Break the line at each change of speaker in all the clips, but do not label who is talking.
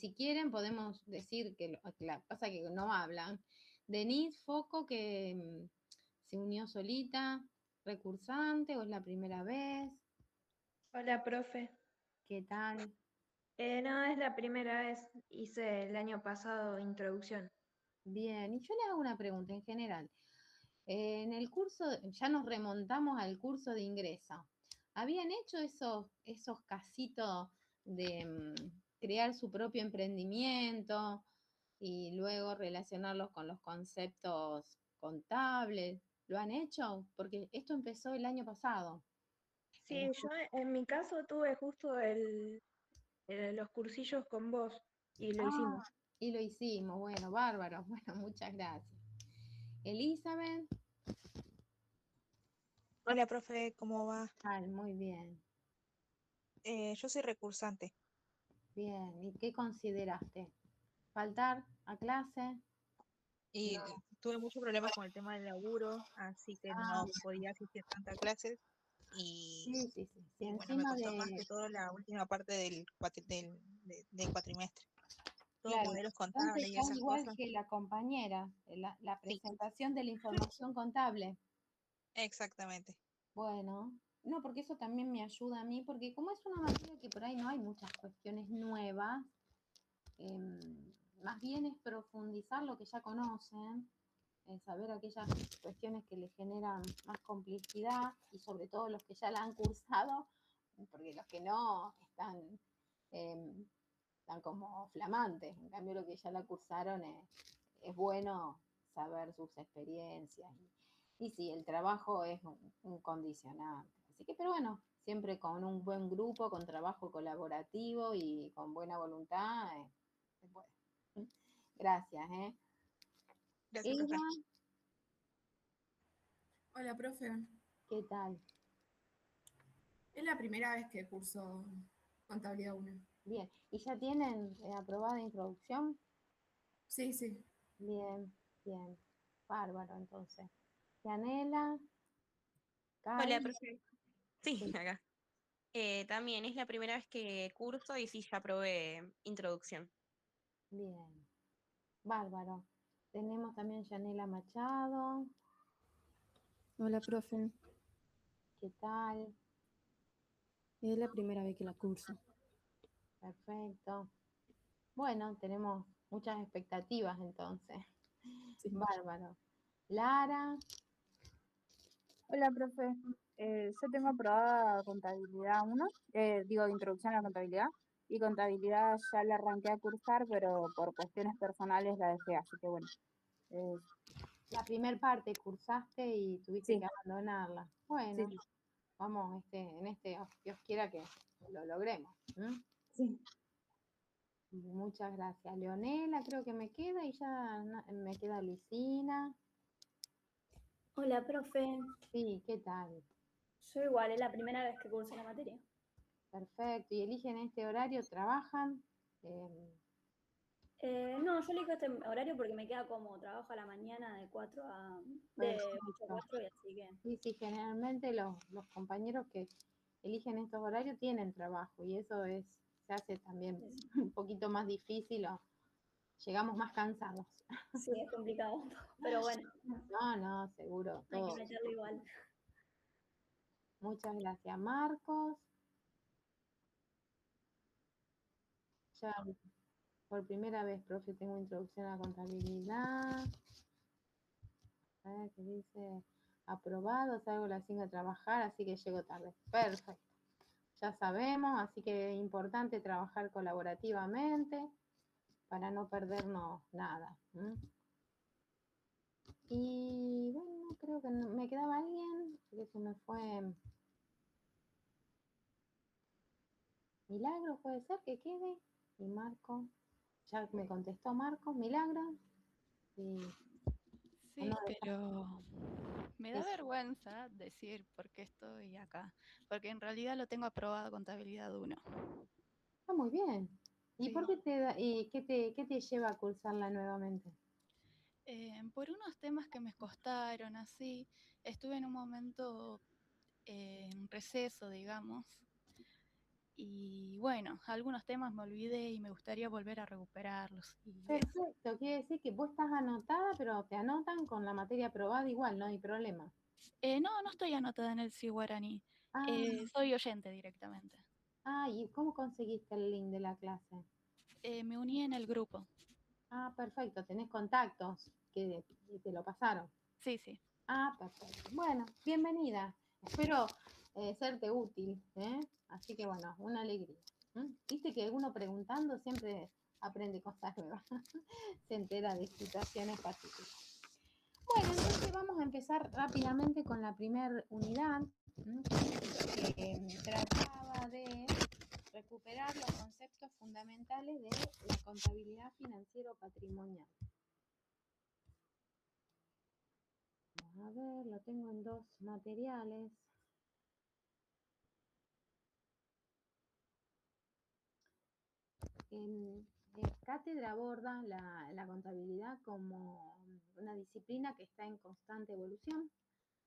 si quieren podemos decir pasa que no hablan. Denise Foco, que se unió solita, recursante, o es la primera vez.
Hola, profe.
¿Qué tal?
No, es la primera vez. Hice el año pasado introducción.
Bien, y yo le hago una pregunta en general. En el curso, ya nos remontamos al curso de ingreso. ¿Habían hecho esos casitos de crear su propio emprendimiento y luego relacionarlos con los conceptos contables? ¿Lo han hecho? Porque esto empezó el año pasado.
Sí, yo en mi caso tuve justo los cursillos con vos y lo hicimos.
Y lo hicimos. Bueno, bárbaro. Bueno, muchas gracias. Elizabeth.
Hola, profe, ¿cómo va?
Muy bien.
Yo soy recursante
Bien. ¿Y qué consideraste? ¿Faltar a clase?
y
No.
tuve muchos problemas con el tema del laburo, así que no podía asistir tantas clases y,
Sí. Sí,
y bueno, me
encima
costó más
de...
que todo la última parte del cuatrimestre. Todo
Claro,
modelos
entonces
contables y
estás
esas
igual
cosas.
que la compañera, la
Sí,
presentación de la información contable.
exactamente.
Bueno, no, porque eso también me ayuda a mí, porque como es una materia que por ahí no hay muchas cuestiones nuevas, más bien es profundizar lo que ya conocen, saber aquellas cuestiones que les generan más complejidad y sobre todo los que ya la han cursado, porque los que no eh, están como flamantes. En cambio, lo que ya la cursaron es bueno saber sus experiencias. Y sí, el trabajo es un condicionante. Así que, pero bueno, siempre con un buen grupo, con trabajo colaborativo y con buena voluntad, se puede. Gracias, ¿eh?
Gracias,
Eva,
profe.
Hola, profe.
¿qué tal?
Es la primera vez que curso Contabilidad 1.
Bien. ¿Y ya tienen aprobada introducción?
Sí, sí.
Bien, bien. Bárbaro, entonces. Yanela,
Hola,
Kai.
profe. Sí,
Sí,
acá. También es la primera vez que curso y sí, ya probé introducción.
bien. Bárbaro. Tenemos también Yanela Machado.
Hola, profe.
¿Qué tal?
Es la primera vez que la curso.
Perfecto. Bueno, tenemos muchas expectativas entonces.
Sí.
Bárbaro. Lara.
Hola, profe. Yo tengo aprobada contabilidad 1, digo, introducción a la contabilidad, y contabilidad ya la arranqué a cursar, pero por cuestiones personales la dejé, así que bueno. eh,
La primer parte cursaste y tuviste
sí,
que abandonarla.
sí,
Bueno, vamos, Dios quiera que lo logremos.
sí.
Muchas gracias. Leonela, creo que me queda y ya me queda Luisina.
Hola, profe.
Sí, ¿qué tal?
Yo igual, es la primera vez que curso la materia.
Perfecto. ¿Y eligen este horario? ¿Trabajan?
No, yo elijo este horario porque me queda como trabajo a la mañana de 8 a
Perfecto.
4 y así que...
Sí, generalmente los compañeros que eligen estos horarios tienen trabajo y eso se hace también
Sí,
un poquito más difícil o llegamos más cansados.
sí, es complicado, pero bueno,
No, seguro,
hay que
todo.
meterlo igual.
Muchas gracias, Marcos. Ya por primera vez, profe, tengo introducción a la contabilidad. A ver qué dice, aprobado, salgo a las 5 a trabajar, así que llego tarde. Perfecto. Ya sabemos, así que es importante trabajar colaborativamente para no perdernos nada. Y bueno, creo que me quedaba alguien, porque se me fue. Milagro, puede ser que quede. Y Marco, ya me contestó Marco, Milagro. Y
Sí, pero me da vergüenza decir por qué estoy acá, porque en realidad lo tengo aprobado Contabilidad 1.
Está muy bien. ¿Y
Sí.
por qué qué te lleva a cursarla nuevamente?
Por unos temas que me costaron, así, estuve en un momento en receso, digamos, Y bueno, algunos temas me olvidé y me gustaría volver a recuperarlos. Y eso.
Perfecto, quiere decir que vos estás anotada, pero te anotan con la materia aprobada igual, no hay problema.
No estoy anotada en el Sí Guaraní.
Ah,
Soy oyente directamente.
¿y cómo conseguiste el link de la clase?
Me uní en el grupo.
Ah, perfecto, tenés contactos que te lo pasaron.
Sí, sí.
Ah, perfecto. Bueno, bienvenida. Espero serte útil, ¿eh? Así que bueno, una alegría. Viste que uno preguntando siempre aprende cosas nuevas, se entera de situaciones pacíficas. Bueno, entonces vamos a empezar rápidamente con la primera unidad, que trataba de recuperar los conceptos fundamentales de la contabilidad financiero-patrimonial. Vamos a ver, lo tengo en 2 materiales. En cátedra aborda la contabilidad como una disciplina que está en constante evolución.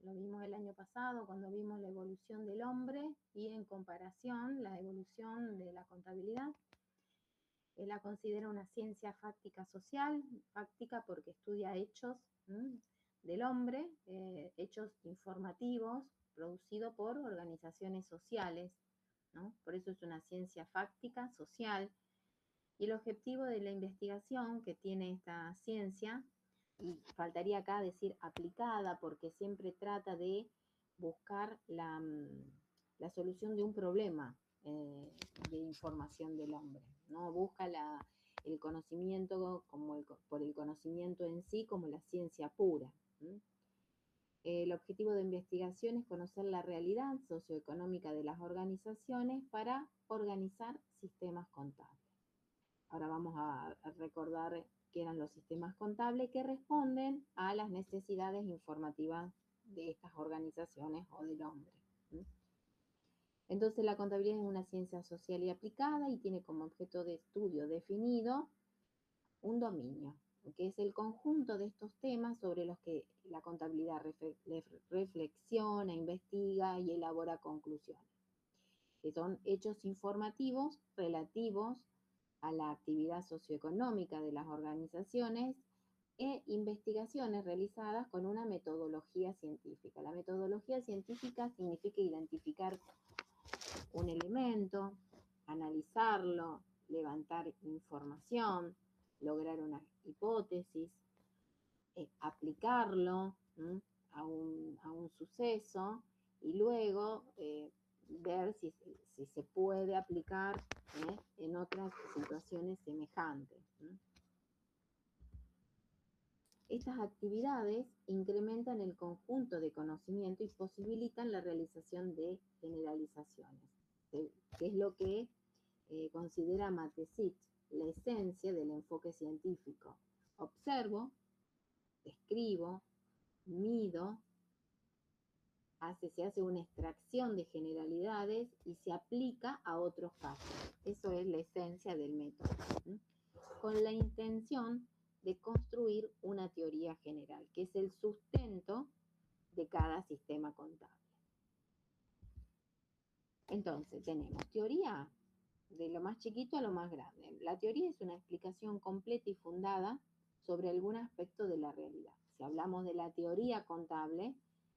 Lo vimos el año pasado cuando vimos la evolución del hombre y en comparación la evolución de la contabilidad. Él la considera una ciencia fáctica social, fáctica porque estudia hechos del hombre, hechos informativos producidos por organizaciones sociales, ¿no? Por eso es una ciencia fáctica social. Y el objetivo de la investigación que tiene esta ciencia, y faltaría acá decir aplicada, porque siempre trata de buscar la solución de un problema de información del hombre, ¿no? Busca el conocimiento por el conocimiento en sí como la ciencia pura. El objetivo de investigación es conocer la realidad socioeconómica de las organizaciones para organizar sistemas contables. Ahora vamos a recordar qué eran los sistemas contables que responden a las necesidades informativas de estas organizaciones o del hombre. Entonces la contabilidad es una ciencia social y aplicada y tiene como objeto de estudio definido un dominio, que es el conjunto de estos temas sobre los que la contabilidad reflexiona, investiga y elabora conclusiones, que son hechos informativos relativos a la actividad socioeconómica de las organizaciones e investigaciones realizadas con una metodología científica. La metodología científica significa identificar un elemento, analizarlo, levantar información, lograr una hipótesis, aplicarlo a un suceso y luego ver si se puede aplicar en otras situaciones semejantes. Estas actividades incrementan el conjunto de conocimiento y posibilitan la realización de generalizaciones, que es lo que considera Matesit la esencia del enfoque científico. Observo, describo, mido, se hace una extracción de generalidades y se aplica a otros casos. Eso es la esencia del método, con la intención de construir una teoría general, que es el sustento de cada sistema contable. Entonces, tenemos teoría de lo más chiquito a lo más grande. La teoría es una explicación completa y fundada sobre algún aspecto de la realidad. Si hablamos de la teoría contable,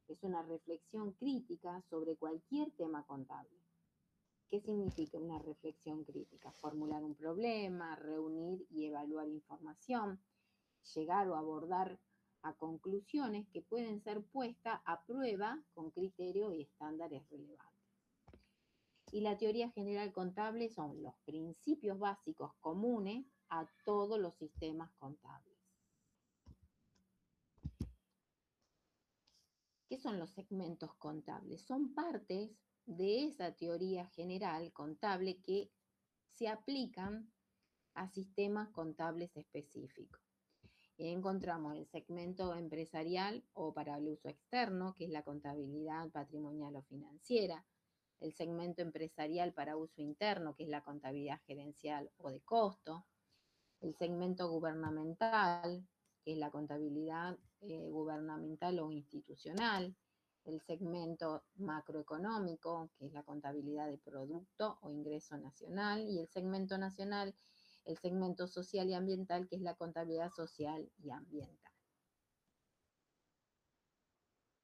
es una reflexión crítica sobre cualquier tema contable. ¿Qué significa una reflexión crítica? Formular un problema, reunir y evaluar información, llegar o abordar a conclusiones que pueden ser puestas a prueba con criterios y estándares relevantes. Y la teoría general contable son los principios básicos comunes a todos los sistemas contables. ¿Qué son los segmentos contables? Son partes de esa teoría general contable que se aplican a sistemas contables específicos. Y encontramos el segmento empresarial o para el uso externo, que es la contabilidad patrimonial o financiera, el segmento empresarial para uso interno, que es la contabilidad gerencial o de costo, el segmento gubernamental, que es la contabilidad gubernamental o institucional, el segmento macroeconómico, que es la contabilidad de producto o ingreso nacional, y el segmento nacional, el segmento social y ambiental, que es la contabilidad social y ambiental.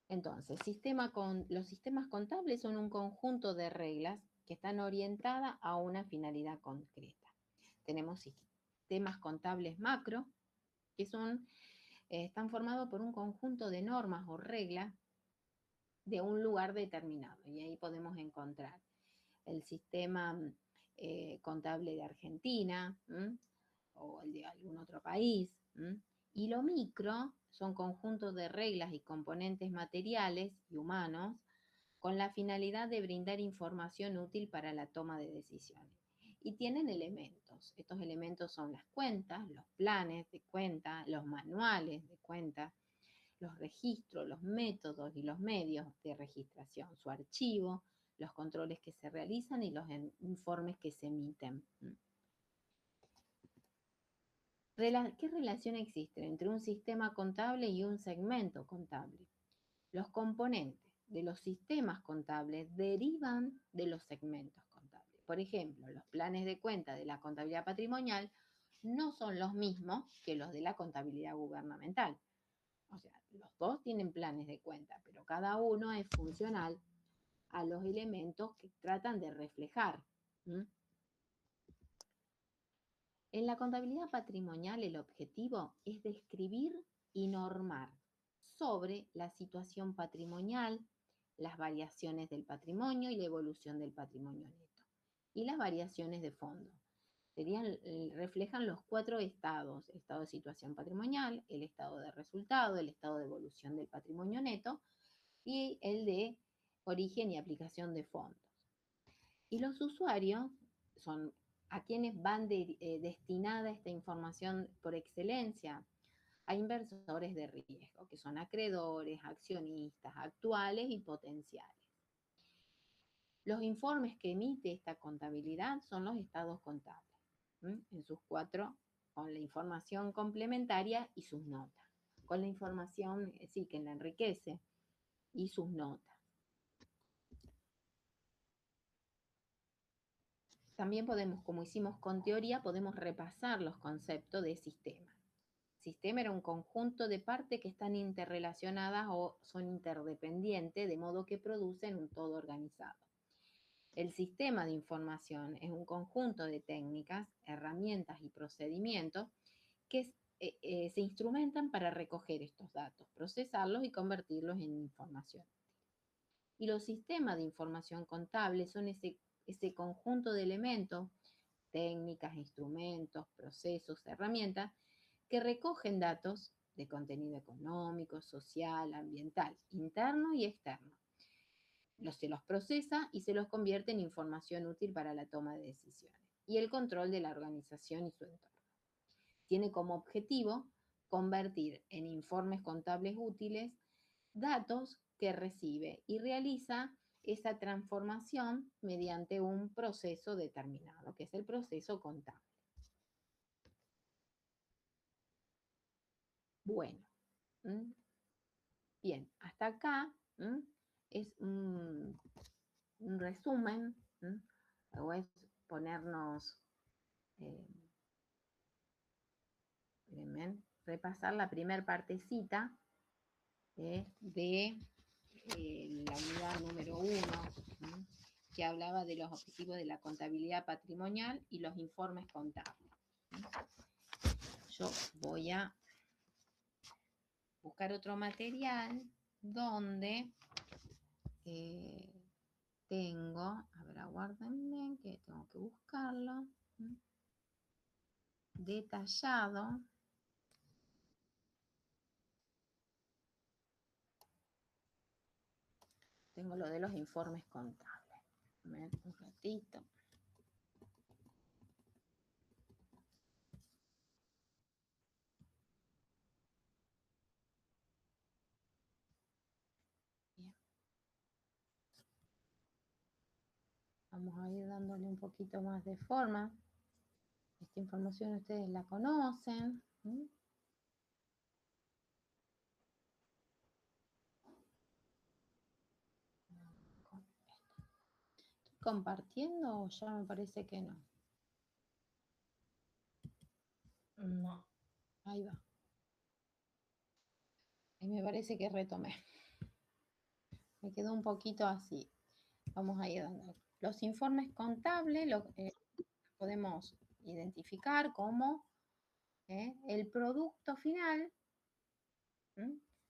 Entonces, los sistemas contables son un conjunto de reglas que están orientadas a una finalidad concreta. Tenemos sistemas contables macro, que están formados por un conjunto de normas o reglas de un lugar determinado. Y ahí podemos encontrar el sistema contable de Argentina, o el de algún otro país. Y lo micro son conjuntos de reglas y componentes materiales y humanos con la finalidad de brindar información útil para la toma de decisiones. Y tienen elementos. Estos elementos son las cuentas, los planes de cuenta, los manuales de cuenta, los registros, los métodos y los medios de registración, su archivo, los controles que se realizan y los informes que se emiten. ¿Qué relación existe entre un sistema contable y un segmento contable? Los componentes de los sistemas contables derivan de los segmentos contables. Por ejemplo, los planes de cuenta de la contabilidad patrimonial no son los mismos que los de la contabilidad gubernamental. O sea, los dos tienen planes de cuenta, pero cada uno es funcional a los elementos que tratan de reflejar. En la contabilidad patrimonial el objetivo es describir y normar sobre la situación patrimonial, las variaciones del patrimonio y la evolución del patrimonio neto, y las variaciones de fondo. Reflejan los 4 estados: el estado de situación patrimonial, el estado de resultado, el estado de evolución del patrimonio neto y el de origen y aplicación de fondos. Y los usuarios son a quienes van destinada esta información por excelencia: a inversores de riesgo, que son acreedores, accionistas, actuales y potenciales. Los informes que emite esta contabilidad son los estados contables, en sus 4, con la información complementaria y sus notas, con la información que la enriquece y sus notas. También podemos, como hicimos con teoría, podemos repasar los conceptos de sistema. Sistema era un conjunto de partes que están interrelacionadas o son interdependientes, de modo que producen un todo organizado. El sistema de información es un conjunto de técnicas, herramientas y procedimientos que se instrumentan para recoger estos datos, procesarlos y convertirlos en información. Y los sistemas de información contable son ese conjunto de elementos, técnicas, instrumentos, procesos, herramientas, que recogen datos de contenido económico, social, ambiental, interno y externo. Se los procesa y se los convierte en información útil para la toma de decisiones y el control de la organización y su entorno. Tiene como objetivo convertir en informes contables útiles datos que recibe y realiza esa transformación mediante un proceso determinado, que es el proceso contable. Bueno, bien, hasta acá es un resumen, o es ponernos, repasar la primera partecita de la unidad número 1, que hablaba de los objetivos de la contabilidad patrimonial y los informes contables. Yo voy a buscar otro material donde tengo, a ver, aguárdenme que tengo que buscarlo, detallado. Tengo lo de los informes contables. Un ratito. Bien. Vamos a ir dándole un poquito más de forma. Esta información ustedes la conocen. compartiendo o ya me parece que no?
No.
Ahí va. Y me parece que retomé. Me quedó un poquito así. Vamos a ir dando. Los informes contables los podemos identificar como el producto final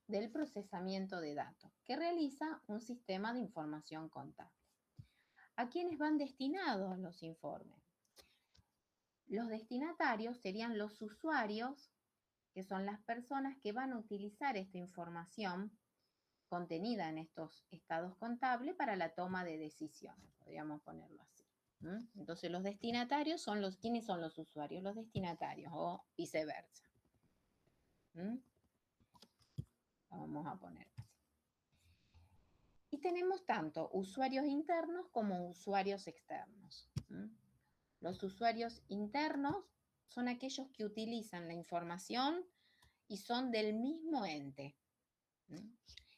del procesamiento de datos que realiza un sistema de información contable. ¿A quiénes van destinados los informes? Los destinatarios serían los usuarios, que son las personas que van a utilizar esta información contenida en estos estados contables para la toma de decisiones, podríamos ponerlo así. Entonces los destinatarios son ¿quiénes son los usuarios? Los destinatarios o viceversa. Vamos a poner así. Y tenemos tanto usuarios internos como usuarios externos. Los usuarios internos son aquellos que utilizan la información y son del mismo ente.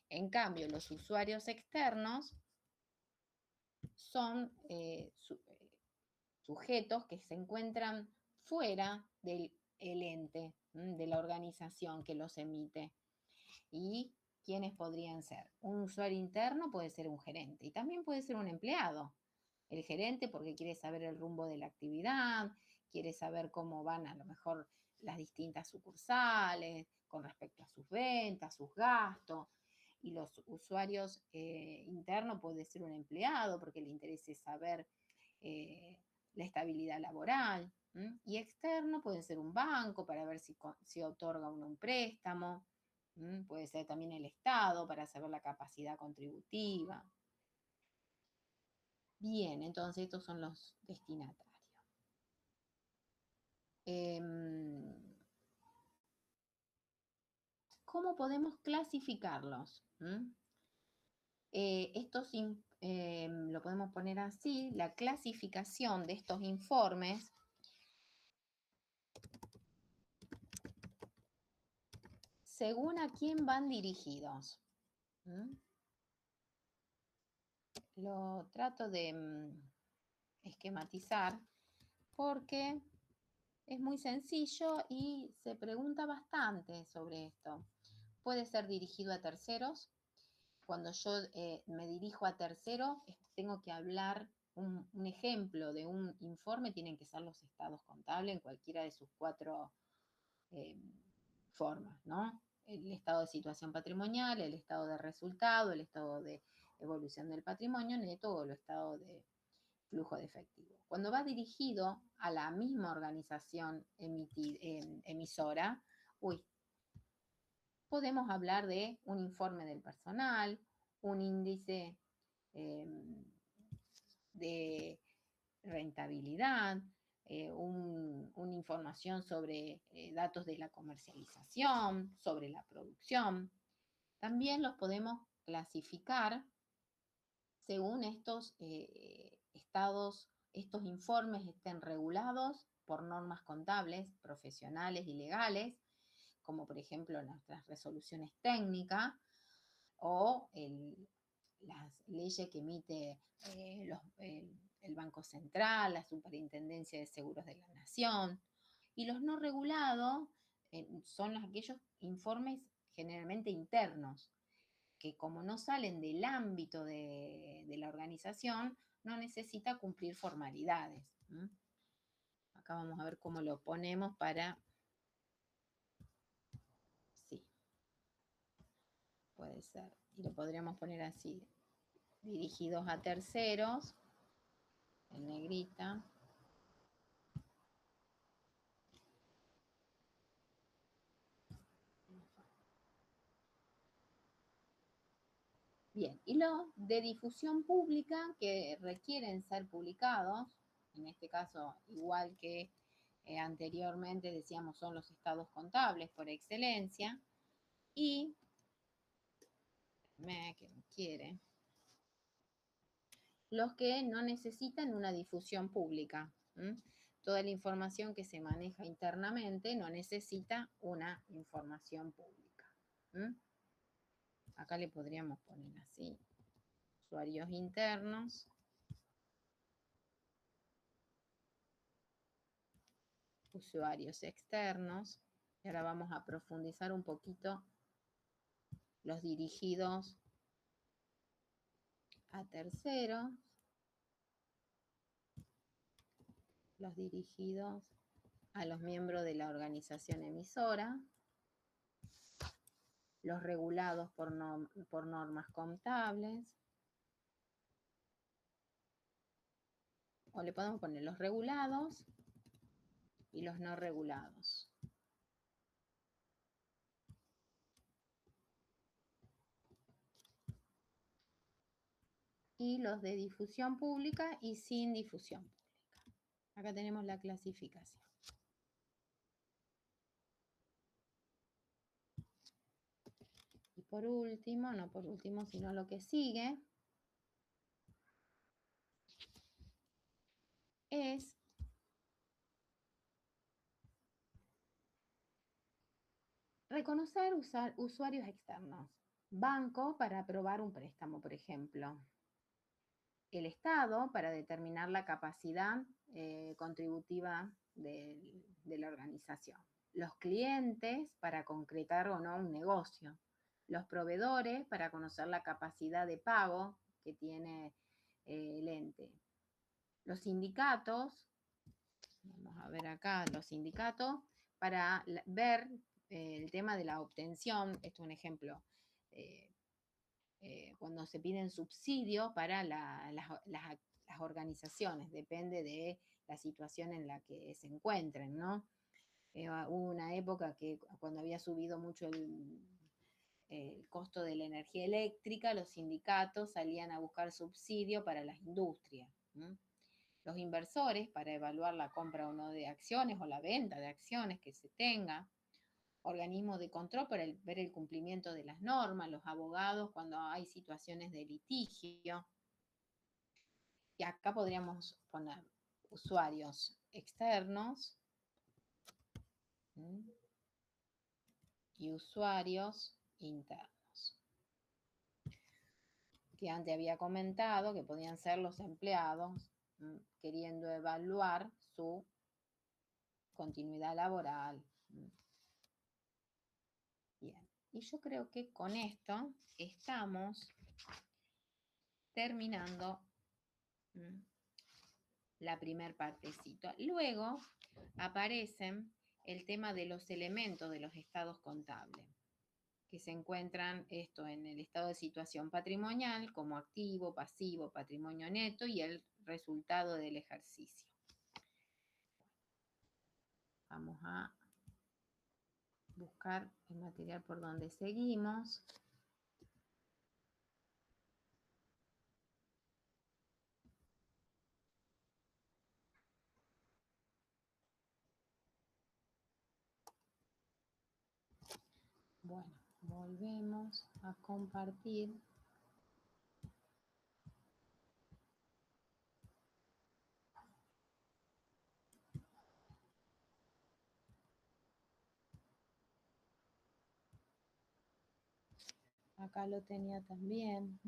En cambio, los usuarios externos son sujetos que se encuentran fuera del ente, de la organización que los emite. ¿Y quiénes podrían ser? Un usuario interno puede ser un gerente y también puede ser un empleado. El gerente porque quiere saber el rumbo de la actividad, quiere saber cómo van a lo mejor las distintas sucursales con respecto a sus ventas, sus gastos. Y los usuarios internos puede ser un empleado porque le interesa saber la estabilidad laboral. Y externo puede ser un banco para ver si otorga un préstamo. Puede ser también el Estado para saber la capacidad contributiva. Bien, entonces estos son los destinatarios. ¿Cómo podemos clasificarlos? Lo podemos poner así, la clasificación de estos informes según a quién van dirigidos. Lo trato de esquematizar porque es muy sencillo y se pregunta bastante sobre esto. Puede ser dirigido a terceros. Cuando yo me dirijo a terceros, tengo que hablar, un ejemplo de un informe tienen que ser los estados contables en cualquiera de sus 4 formas, ¿no? El estado de situación patrimonial, el estado de resultado, el estado de evolución del patrimonio neto o el estado de flujo de efectivo. Cuando va dirigido a la misma organización emisora, podemos hablar de un informe del personal, un índice de rentabilidad, una información sobre datos de la comercialización, sobre la producción. También los podemos clasificar según estos estados, estos informes estén regulados por normas contables, profesionales y legales, como por ejemplo nuestras resoluciones técnicas o las leyes que emite el Banco Central, la Superintendencia de Seguros de la Nación. Y los no regulados son aquellos informes generalmente internos, que como no salen del ámbito de la organización, no necesita cumplir formalidades. Acá vamos a ver cómo lo ponemos para... Sí, puede ser. Y lo podríamos poner así, dirigidos a terceros, en negrita. Bien, y los de difusión pública que requieren ser publicados, en este caso, igual que anteriormente decíamos, son los estados contables por excelencia, y que no quiere, los que no necesitan una difusión pública. Toda la información que se maneja internamente no necesita una información pública. Acá le podríamos poner así, usuarios internos usuarios externos. Y ahora vamos a profundizar un poquito los dirigidos a terceros, los dirigidos a los miembros de la organización emisora, los regulados por normas contables, o le podemos poner los regulados y los no regulados. Y los de difusión pública y sin difusión pública. Acá tenemos la clasificación. Y por último, no por último, sino lo que sigue, es reconocer usuarios externos. Banco para aprobar un préstamo, por ejemplo. El Estado para determinar la capacidad contributiva de la organización. Los clientes para concretar o no un negocio. Los proveedores para conocer la capacidad de pago que tiene el ente. Los sindicatos, vamos a ver acá, los sindicatos para ver el tema de la obtención, esto es un ejemplo, cuando se piden subsidios para las organizaciones, depende de la situación en la que se encuentren, ¿no? Hubo una época que cuando había subido mucho el costo de la energía eléctrica, los sindicatos salían a buscar subsidio para las industrias, ¿no? Los inversores para evaluar la compra o no de acciones o la venta de acciones que se tenga. Organismos de control para ver el cumplimiento de las normas, los abogados cuando hay situaciones de litigio. Y acá podríamos poner usuarios externos y usuarios internos. Que antes había comentado que podían ser los empleados queriendo evaluar su continuidad laboral. Bien, y yo creo que con esto estamos terminando la primer partecita. Luego aparecen el tema de los elementos de los estados contables, que se encuentran esto en el estado de situación patrimonial como activo, pasivo, patrimonio neto y el resultado del ejercicio. Vamos a buscar el material por donde seguimos. Bueno, volvemos a compartir. Acá lo tenía también.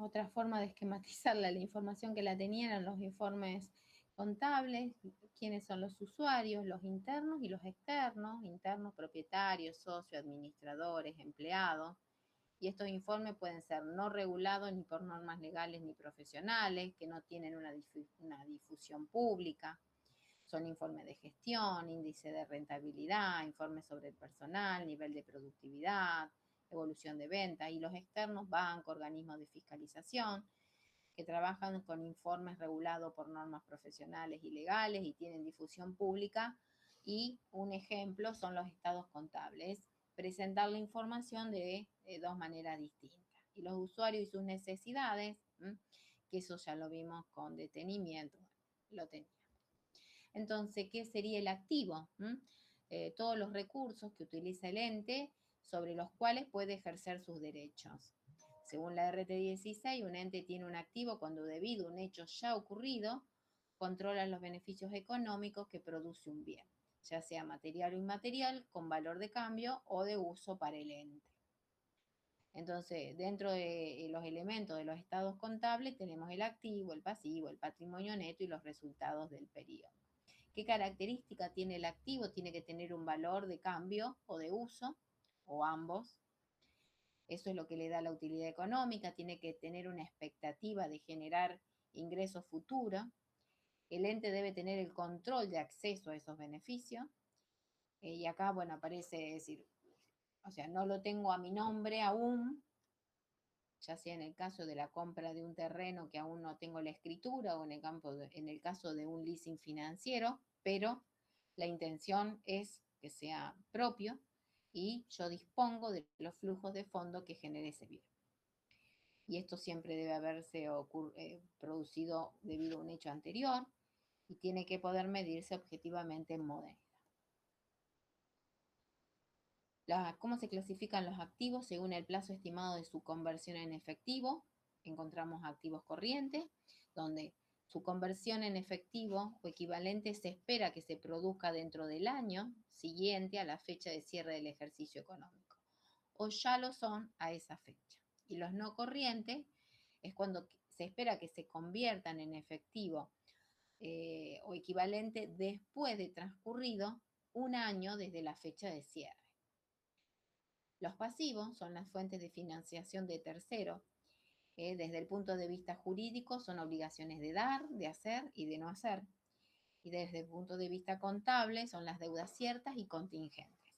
Otra forma de esquematizar la información que la tenían eran los informes contables, quiénes son los usuarios, los internos y los externos, internos propietarios, socios, administradores, empleados. Y estos informes pueden ser no regulados ni por normas legales ni profesionales, que no tienen una difusión pública. Son informes de gestión, índice de rentabilidad, informes sobre el personal, nivel de productividad, evolución de venta. Y los externos, bancos, organismos de fiscalización, que trabajan con informes regulados por normas profesionales y legales y tienen difusión pública. Y un ejemplo son los estados contables. Presentar la información de dos maneras distintas. Y los usuarios y sus necesidades, que eso ya lo vimos con detenimiento, lo teníamos. Entonces, ¿qué sería el activo? Todos los recursos que utiliza el ente sobre los cuales puede ejercer sus derechos. Según la RT16, un ente tiene un activo cuando debido a un hecho ya ocurrido, controla los beneficios económicos que produce un bien, ya sea material o inmaterial, con valor de cambio o de uso para el ente. Entonces, dentro de los elementos de los estados contables tenemos el activo, el pasivo, el patrimonio neto y los resultados del periodo. ¿Qué característica tiene el activo? Tiene que tener un valor de cambio o de uso, o ambos. Eso es lo que le da la utilidad económica. Tiene que tener una expectativa de generar ingresos futuros. El ente debe tener el control de acceso a esos beneficios. Y acá, bueno, aparece decir, o sea, no lo tengo a mi nombre aún, ya sea en el caso de la compra de un terreno que aún no tengo la escritura o en el caso de un leasing financiero, pero la intención es que sea propio y yo dispongo de los flujos de fondo que genere ese bien. Y esto siempre debe haberse producido debido a un hecho anterior y tiene que poder medirse objetivamente en moneda. ¿Cómo se clasifican los activos? Según el plazo estimado de su conversión en efectivo, encontramos activos corrientes, donde su conversión en efectivo o equivalente se espera que se produzca dentro del año siguiente a la fecha de cierre del ejercicio económico, o ya lo son a esa fecha. Y los no corrientes es cuando se espera que se conviertan en efectivo o equivalente después de transcurrido un año desde la fecha de cierre. Los pasivos son las fuentes de financiación de terceros. Desde el punto de vista jurídico son obligaciones de dar, de hacer y de no hacer. Y desde el punto de vista contable son las deudas ciertas y contingentes.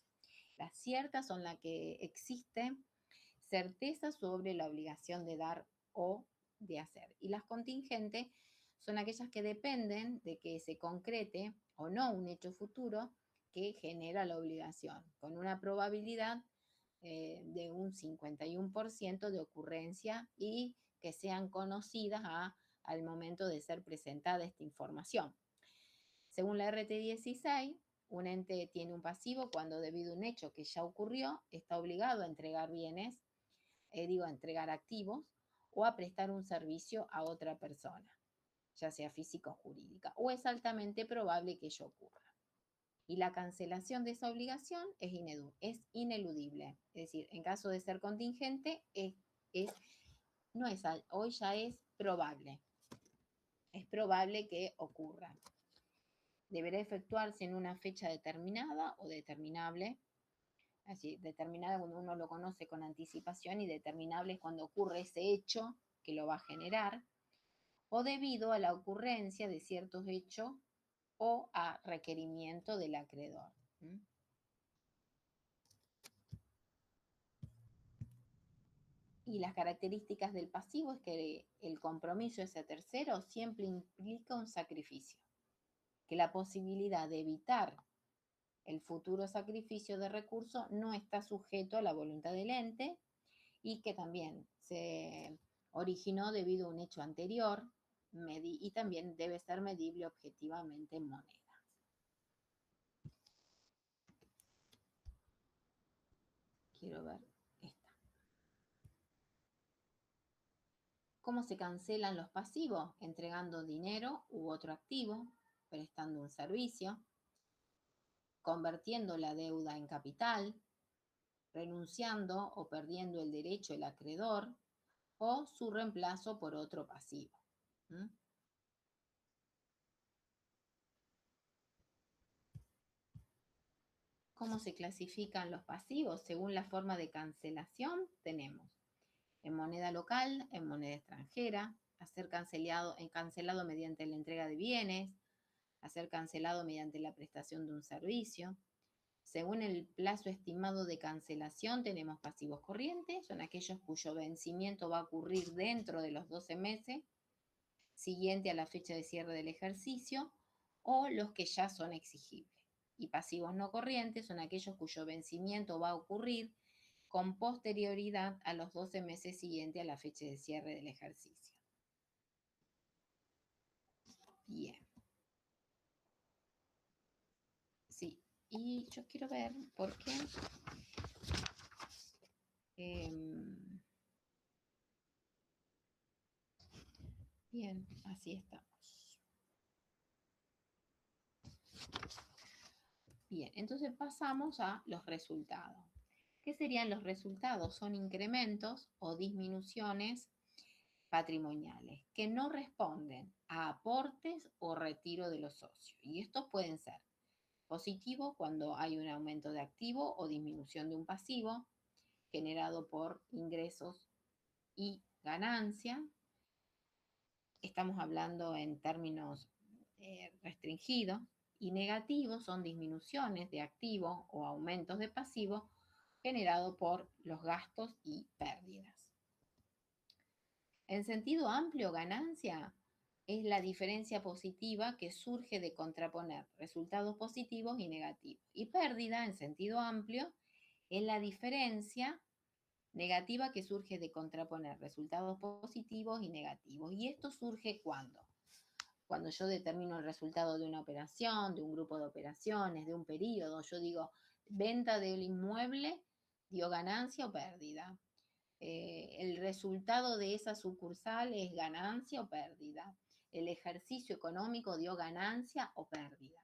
Las ciertas son las que existe certeza sobre la obligación de dar o de hacer. Y las contingentes son aquellas que dependen de que se concrete o no un hecho futuro que genera la obligación, con una probabilidad de un 51% de ocurrencia y que sean conocidas al momento de ser presentada esta información. Según la RT 16, un ente tiene un pasivo cuando debido a un hecho que ya ocurrió, está obligado a entregar bienes, a entregar activos o a prestar un servicio a otra persona, ya sea física o jurídica, o es altamente probable que ello ocurra. Y la cancelación de esa obligación es ineludible. Es decir, en caso de ser contingente, hoy ya es probable. Es probable que ocurra. Deberá efectuarse en una fecha determinada o determinable. Así, determinada cuando uno lo conoce con anticipación y determinable es cuando ocurre ese hecho que lo va a generar, o debido a la ocurrencia de ciertos hechos o a requerimiento del acreedor. Y las características del pasivo es que el compromiso hacia tercero siempre implica un sacrificio, que la posibilidad de evitar el futuro sacrificio de recursos no está sujeto a la voluntad del ente y que también se originó debido a un hecho anterior y también debe ser medible objetivamente en moneda. Quiero ver esta. ¿Cómo se cancelan los pasivos? Entregando dinero u otro activo, prestando un servicio, convirtiendo la deuda en capital, renunciando o perdiendo el derecho del acreedor o su reemplazo por otro pasivo. ¿Cómo se clasifican los pasivos? Según la forma de cancelación, tenemos en moneda local, en moneda extranjera, a ser cancelado mediante la entrega de bienes, a ser cancelado mediante la prestación de un servicio. Según el plazo estimado de cancelación, tenemos pasivos corrientes, son aquellos cuyo vencimiento va a ocurrir dentro de los 12 meses siguiente a la fecha de cierre del ejercicio, o los que ya son exigibles. Y pasivos no corrientes son aquellos cuyo vencimiento va a ocurrir con posterioridad a los 12 meses siguientes a la fecha de cierre del ejercicio. Bien. Sí, y yo quiero ver por qué. Bien, así estamos. Bien, entonces pasamos a los resultados. ¿Qué serían los resultados? Son incrementos o disminuciones patrimoniales que no responden a aportes o retiro de los socios. Y estos pueden ser positivos cuando hay un aumento de activo o disminución de un pasivo generado por ingresos y ganancia. Estamos hablando en términos restringidos. Y negativos son disminuciones de activo o aumentos de pasivo generados por los gastos y pérdidas. En sentido amplio, ganancia es la diferencia positiva que surge de contraponer resultados positivos y negativos. Y pérdida, en sentido amplio, es la diferencia negativa que surge de contraponer resultados positivos y negativos. ¿Y esto surge cuándo? Cuando yo determino el resultado de una operación, de un grupo de operaciones, de un periodo, yo digo, venta del inmueble dio ganancia o pérdida. El resultado de esa sucursal es ganancia o pérdida. El ejercicio económico dio ganancia o pérdida.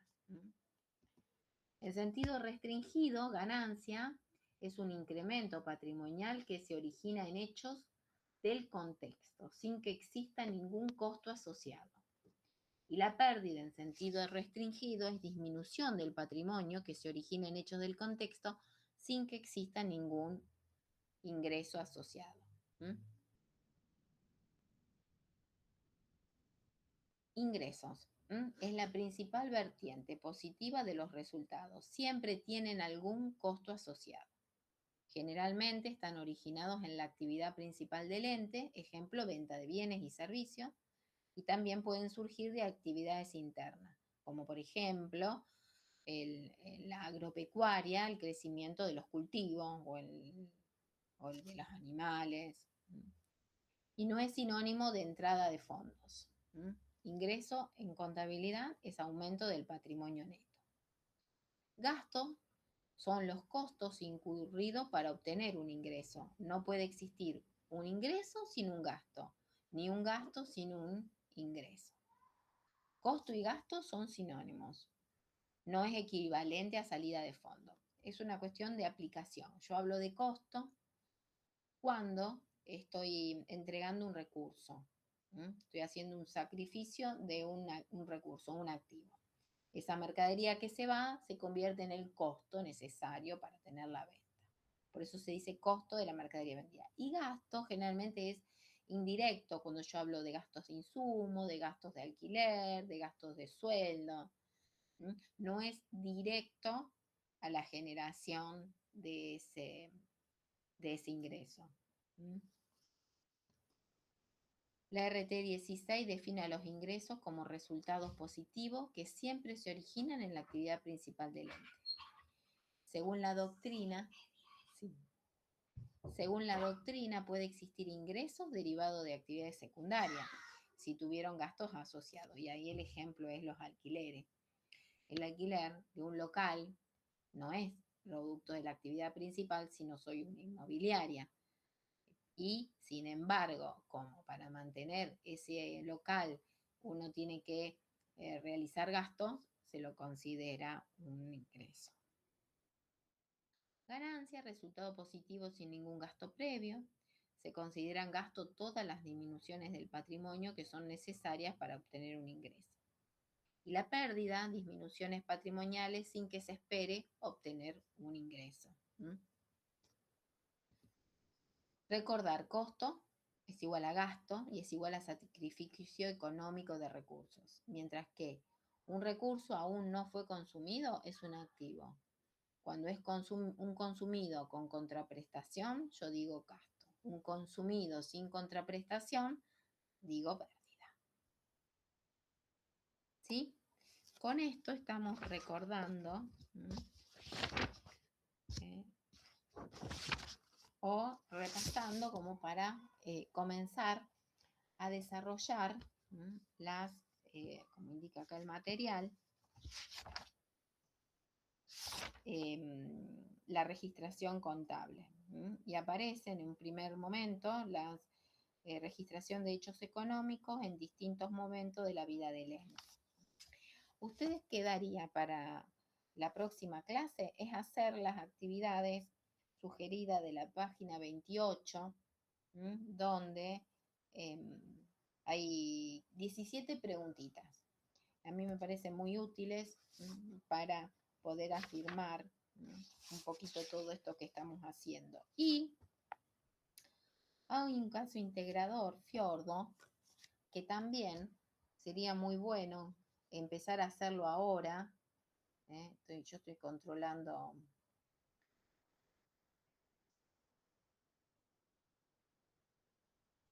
En sentido restringido, ganancia es un incremento patrimonial que se origina en hechos del contexto, sin que exista ningún costo asociado. Y la pérdida en sentido restringido es disminución del patrimonio que se origina en hechos del contexto, sin que exista ningún ingreso asociado. Ingresos. Es la principal vertiente positiva de los resultados. Siempre tienen algún costo asociado. Generalmente están originados en la actividad principal del ente, ejemplo, venta de bienes y servicios, y también pueden surgir de actividades internas, como por ejemplo la agropecuaria, el crecimiento de los cultivos o el de los animales. Y no es sinónimo de entrada de fondos. Ingreso en contabilidad es aumento del patrimonio neto. Gastos son los costos incurridos para obtener un ingreso. No puede existir un ingreso sin un gasto, ni un gasto sin un ingreso. Costo y gasto son sinónimos. No es equivalente a salida de fondo. Es una cuestión de aplicación. Yo hablo de costo cuando estoy entregando un recurso. Estoy haciendo un sacrificio de un recurso, un activo. Esa mercadería que se va se convierte en el costo necesario para tener la venta. Por eso se dice costo de la mercadería vendida. Y gasto generalmente es indirecto cuando yo hablo de gastos de insumo, de gastos de alquiler, de gastos de sueldo. No es directo a la generación de ese ingreso. La RT16 define a los ingresos como resultados positivos que siempre se originan en la actividad principal del ente. Según la doctrina, puede existir ingresos derivados de actividades secundarias, si tuvieron gastos asociados. Y ahí el ejemplo es los alquileres. El alquiler de un local no es producto de la actividad principal, sino soy una inmobiliaria. Y, sin embargo, como para mantener ese local uno tiene que realizar gastos, se lo considera un ingreso. Ganancia, resultado positivo sin ningún gasto previo. Se consideran gasto todas las disminuciones del patrimonio que son necesarias para obtener un ingreso. Y la pérdida, disminuciones patrimoniales sin que se espere obtener un ingreso. Recordar, costo es igual a gasto y es igual a sacrificio económico de recursos, mientras que un recurso aún no fue consumido es un activo. Cuando es un consumido con contraprestación, yo digo gasto. Un consumido sin contraprestación, digo pérdida. ¿Sí? Con esto estamos recordando o repasando como para comenzar a desarrollar como indica acá el material, la registración contable. Y aparece en un primer momento la registración de hechos económicos en distintos momentos de la vida del ente. Ustedes quedaría para la próxima clase es hacer las actividades sugerida de la página 28, donde hay 17 preguntitas. A mí me parecen muy útiles para poder afirmar un poquito todo esto que estamos haciendo. Y hay un caso integrador, Fiordo, que también sería muy bueno empezar a hacerlo ahora. Yo estoy controlando.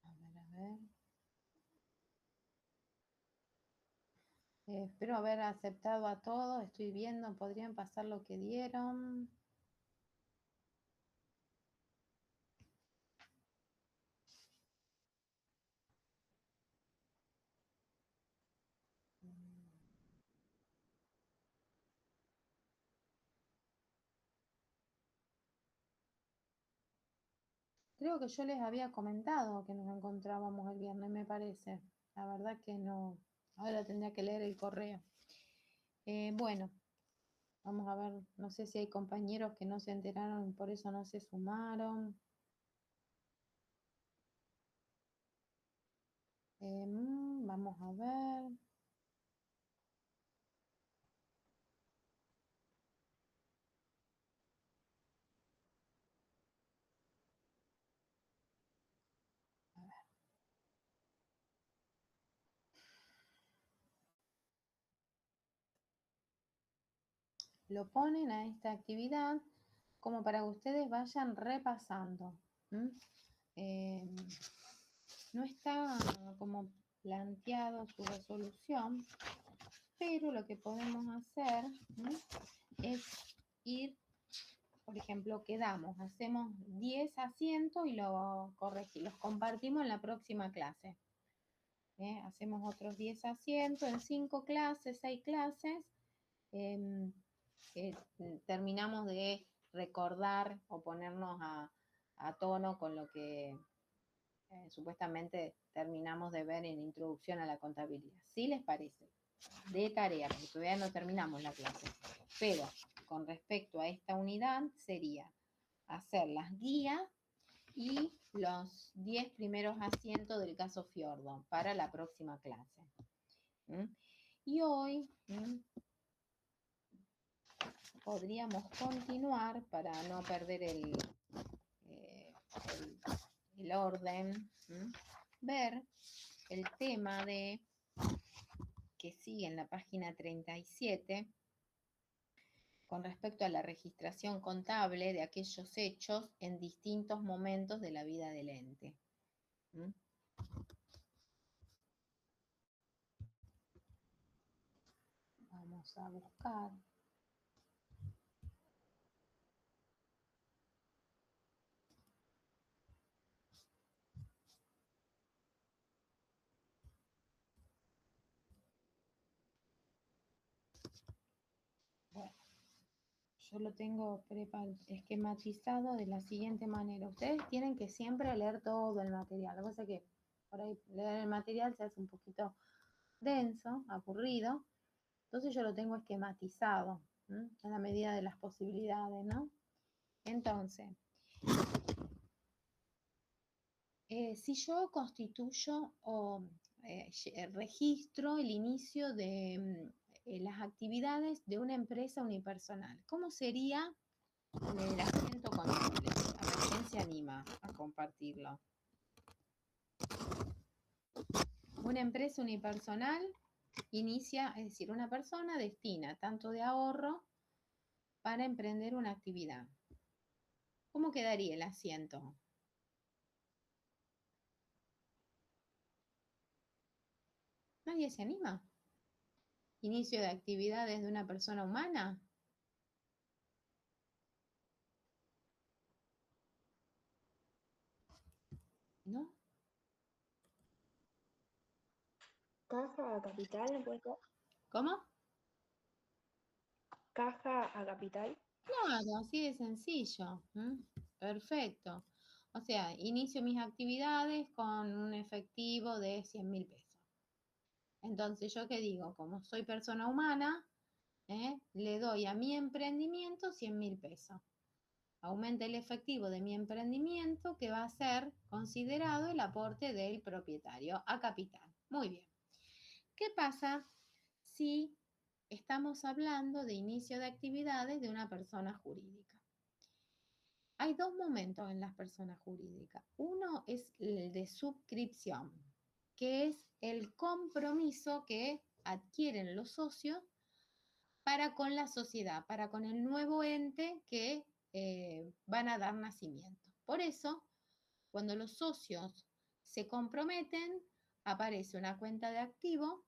A ver. Espero haber aceptado a todos. Estoy viendo, podrían pasar lo que dieron. Creo que yo les había comentado que nos encontrábamos el viernes, me parece. La verdad que no. Ahora tendría que leer el correo. Bueno, vamos a ver. No sé si hay compañeros que no se enteraron y por eso no se sumaron. Vamos a ver. Lo ponen a esta actividad como para que ustedes vayan repasando. No está como planteado su resolución, pero lo que podemos hacer es ir, por ejemplo, hacemos 10 asientos y los compartimos en la próxima clase. Hacemos otros 10 asientos en 5 clases, 6 clases. Terminamos de recordar o ponernos a tono con lo que supuestamente terminamos de ver en Introducción a la Contabilidad. ¿Sí les parece? De tarea, porque todavía no terminamos la clase. Pero con respecto a esta unidad sería hacer las guías y los 10 primeros asientos del caso Fiordo para la próxima clase. Y hoy podríamos continuar para no perder el orden, ver el tema que sigue en la página 37 con respecto a la registración contable de aquellos hechos en distintos momentos de la vida del ente. Vamos a buscar. Bueno, yo lo tengo esquematizado de la siguiente manera. Ustedes tienen que siempre leer todo el material. Lo que pasa es que por ahí leer el material se hace un poquito denso, aburrido. Entonces yo lo tengo esquematizado, a la medida de las posibilidades, ¿no? Entonces, si yo constituyo o registro el inicio de las actividades de una empresa unipersonal, ¿cómo sería el asiento contable? A ver, ¿quién se anima a compartirlo? Una empresa unipersonal inicia, es decir, una persona destina tanto de ahorro para emprender una actividad. ¿Cómo quedaría el asiento? ¿Nadie se anima? ¿Inicio de actividades de una persona humana? ¿No?
Caja a capital, ¿no puede ser?
¿Cómo?
Caja a capital.
Claro, así de sencillo. Perfecto. O sea, inicio mis actividades con un efectivo de 100.000 pesos. Entonces, ¿yo qué digo? Como soy persona humana, le doy a mi emprendimiento 100.000 pesos. aumenta el efectivo de mi emprendimiento, que va a ser considerado el aporte del propietario a capital. Muy bien. ¿Qué pasa si estamos hablando de inicio de actividades de una persona jurídica? Hay dos momentos en las personas jurídicas. Uno es el de suscripción, que es el compromiso que adquieren los socios para con la sociedad, para con el nuevo ente que van a dar nacimiento. Por eso, cuando los socios se comprometen, aparece una cuenta de activo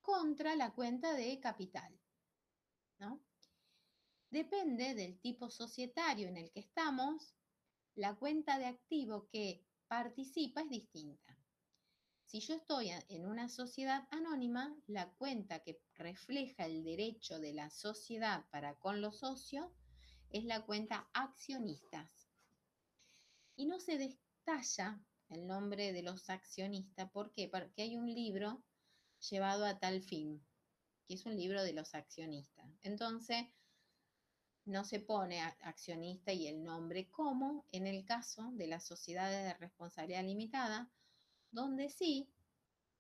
contra la cuenta de capital, ¿no? Depende del tipo societario en el que estamos, la cuenta de activo que participa es distinta. Si yo estoy en una sociedad anónima, la cuenta que refleja el derecho de la sociedad para con los socios es la cuenta accionistas. Y no se detalla el nombre de los accionistas. ¿Por qué? Porque hay un libro llevado a tal fin, que es un libro de los accionistas. Entonces, no se pone accionista y el nombre, como en el caso de las sociedades de responsabilidad limitada, donde sí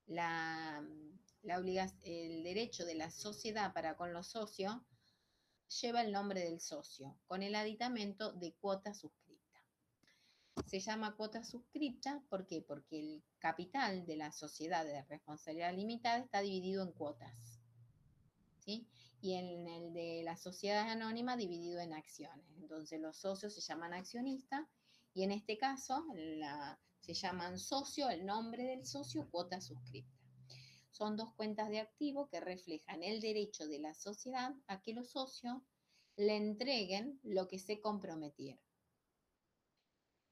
el derecho de la sociedad para con los socios lleva el nombre del socio, con el aditamento de cuota suscripta. Se llama cuota suscripta, ¿por qué? Porque el capital de la sociedad de responsabilidad limitada está dividido en cuotas, ¿sí? Y en el de la sociedad anónima dividido en acciones. Entonces los socios se llaman accionistas y en este caso se llaman socio, el nombre del socio, cuota suscripta. Son dos cuentas de activo que reflejan el derecho de la sociedad a que los socios le entreguen lo que se comprometieron.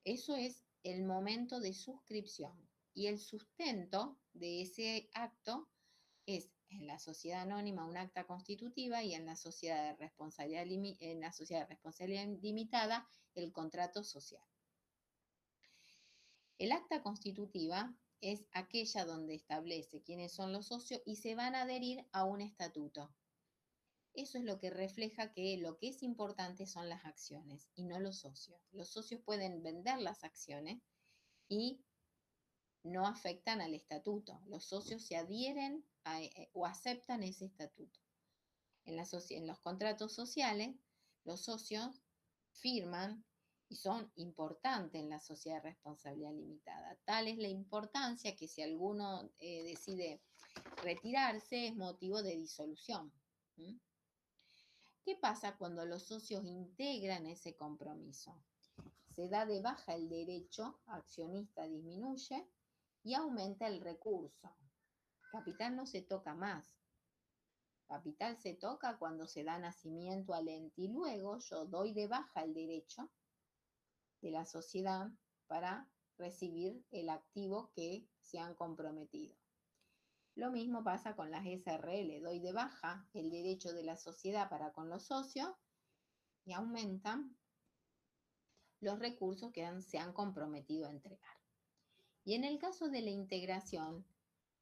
Eso es el momento de suscripción. Y el sustento de ese acto es en la sociedad anónima un acta constitutiva y en la sociedad de responsabilidad limitada el contrato social. El acta constitutiva es aquella donde establece quiénes son los socios y se van a adherir a un estatuto. Eso es lo que refleja que lo que es importante son las acciones y no los socios. Los socios pueden vender las acciones y no afectan al estatuto. Los socios se adhieren o aceptan ese estatuto. En los contratos sociales, los socios firman y son importantes en la sociedad de responsabilidad limitada. Tal es la importancia que si alguno decide retirarse es motivo de disolución. ¿Qué pasa cuando los socios integran ese compromiso? Se da de baja el derecho, accionista disminuye y aumenta el recurso. Capital no se toca más. Capital se toca cuando se da nacimiento al ente y luego yo doy de baja el derecho de la sociedad para recibir el activo que se han comprometido. Lo mismo pasa con las SRL, doy de baja el derecho de la sociedad para con los socios y aumentan los recursos que se han comprometido a entregar. Y en el caso de la integración,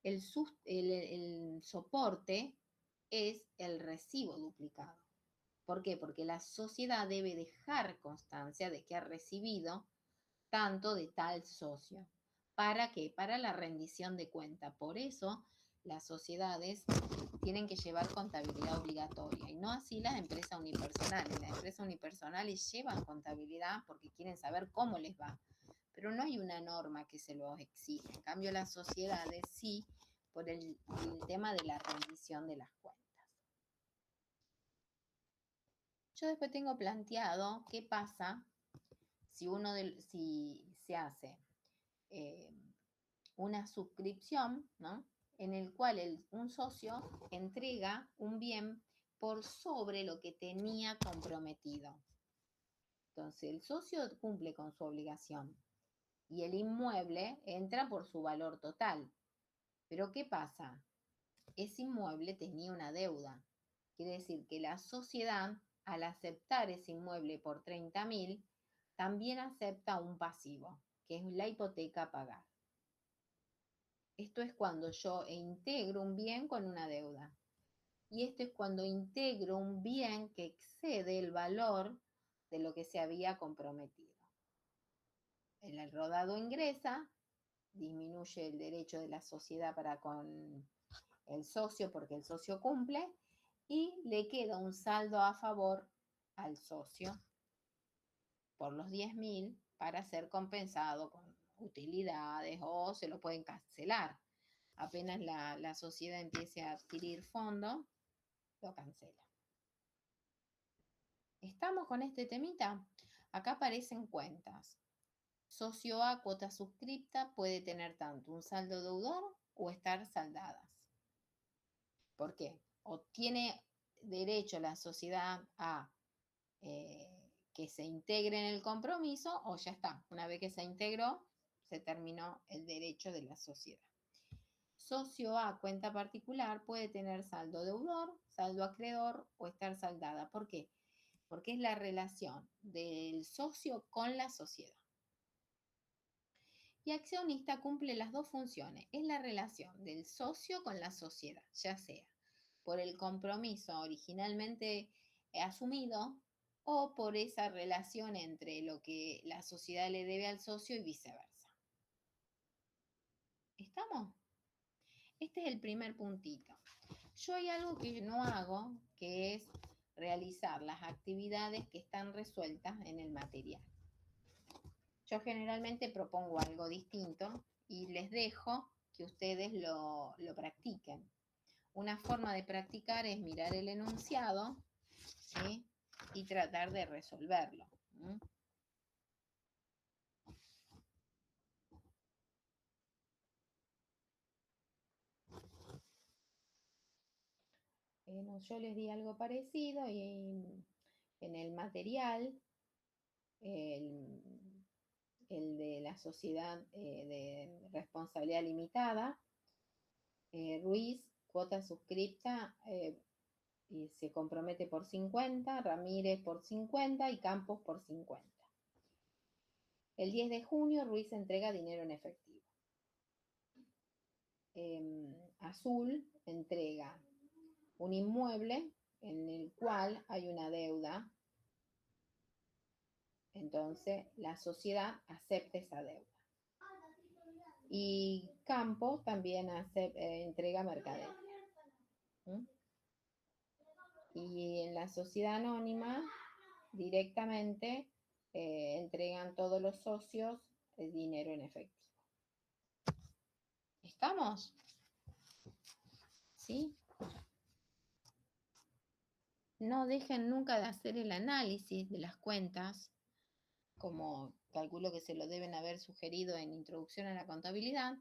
el soporte es el recibo duplicado. ¿Por qué? Porque la sociedad debe dejar constancia de que ha recibido tanto de tal socio. ¿Para qué? Para la rendición de cuenta. Por eso las sociedades tienen que llevar contabilidad obligatoria y no así las empresas unipersonales. Las empresas unipersonales llevan contabilidad porque quieren saber cómo les va, pero no hay una norma que se los exija. En cambio, las sociedades sí, por el tema de la rendición de las cuentas. Yo después tengo planteado qué pasa si se hace una suscripción, ¿no?, en el cual un socio entrega un bien por sobre lo que tenía comprometido. Entonces, el socio cumple con su obligación y el inmueble entra por su valor total. Pero ¿qué pasa? Ese inmueble tenía una deuda. Quiere decir que la sociedad, al aceptar ese inmueble por 30.000, también acepta un pasivo, que es la hipoteca a pagar. Esto es cuando yo integro un bien con una deuda. Y esto es cuando integro un bien que excede el valor de lo que se había comprometido. El rodado ingresa, disminuye el derecho de la sociedad para con el socio porque el socio cumple y le queda un saldo a favor al socio por los 10.000 para ser compensado con utilidades o se lo pueden cancelar. Apenas la sociedad empiece a adquirir fondo, lo cancela. ¿Estamos con este temita? Acá aparecen cuentas. Socio A, cuota suscripta, puede tener tanto un saldo deudor o estar saldadas. ¿Por qué? O tiene derecho la sociedad a que se integre en el compromiso o ya está. Una vez que se integró, se terminó el derecho de la sociedad. Socio A, cuenta particular, puede tener saldo deudor, saldo acreedor o estar saldada. ¿Por qué? Porque es la relación del socio con la sociedad. Y accionista cumple las dos funciones. Es la relación del socio con la sociedad, ya sea por el compromiso originalmente asumido o por esa relación entre lo que la sociedad le debe al socio y viceversa. ¿Estamos? Este es el primer puntito. Yo hay algo que no hago, que es realizar las actividades que están resueltas en el material. Yo generalmente propongo algo distinto y les dejo que ustedes lo practiquen. Una forma de practicar es mirar el enunciado, ¿sí? Y tratar de resolverlo. Yo les di algo parecido y en el material, el de la sociedad de responsabilidad limitada, Ruiz, cuota suscripta, y se compromete por 50, Ramírez por 50 y Campos por 50. El 10 de junio, Ruiz entrega dinero en efectivo. Azul entrega un inmueble en el cual hay una deuda. Entonces, la sociedad acepta esa deuda. Y Campos también entrega mercadería. Y en la sociedad anónima, directamente entregan todos los socios el dinero en efectivo. ¿Estamos? ¿Sí? No dejen nunca de hacer el análisis de las cuentas, como calculo que se lo deben haber sugerido en Introducción a la Contabilidad,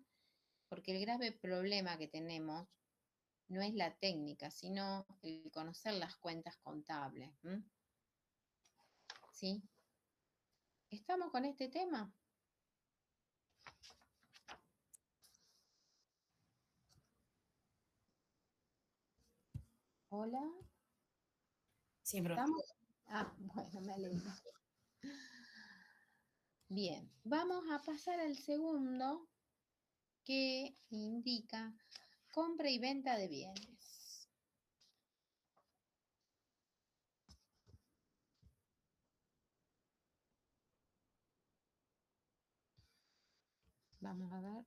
porque el grave problema que tenemos no es la técnica, sino el conocer las cuentas contables. ¿Sí? ¿Estamos con este tema? Hola.
Sí, profe.
¿Estamos? Bueno, me alegro. Bien, vamos a pasar al segundo, que indica compra y venta de bienes. Vamos a ver.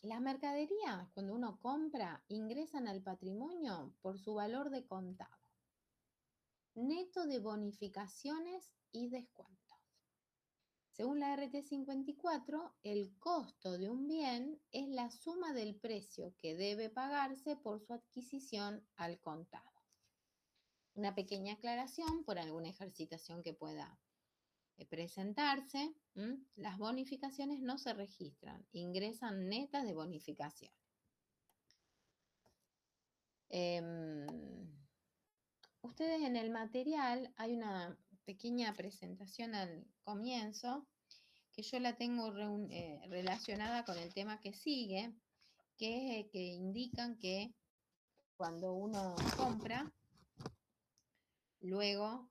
Las mercaderías, cuando uno compra, ingresan al patrimonio por su valor de contado, neto de bonificaciones y descuentos. Según la RT 54, el costo de un bien es la suma del precio que debe pagarse por su adquisición al contado. Una pequeña aclaración por alguna ejercitación que pueda presentarse. Las bonificaciones no se registran, ingresan netas de bonificación. Ustedes en el material hay una pequeña presentación al comienzo que yo la tengo relacionada con el tema que sigue, que es que indican que cuando uno compra, luego,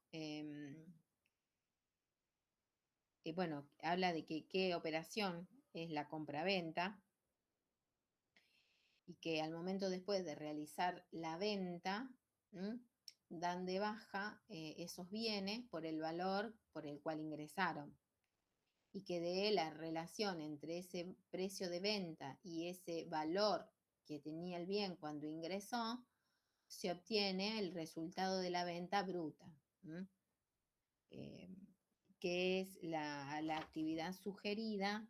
bueno, habla de que qué operación es la compra-venta. y que al momento después de realizar la venta, dan de baja esos bienes por el valor por el cual ingresaron. Y que de la relación entre ese precio de venta y ese valor que tenía el bien cuando ingresó, se obtiene el resultado de la venta bruta, que es la actividad sugerida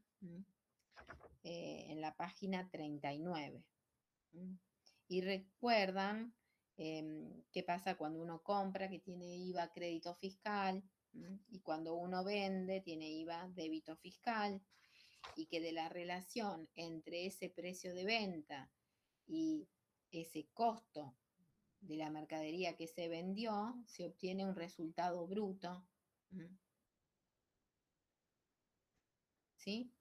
en la página 39. Y recuerdan qué pasa cuando uno compra, que tiene IVA crédito fiscal, y cuando uno vende tiene IVA débito fiscal, y que de la relación entre ese precio de venta y ese costo de la mercadería que se vendió, se obtiene un resultado bruto. ¿Sí?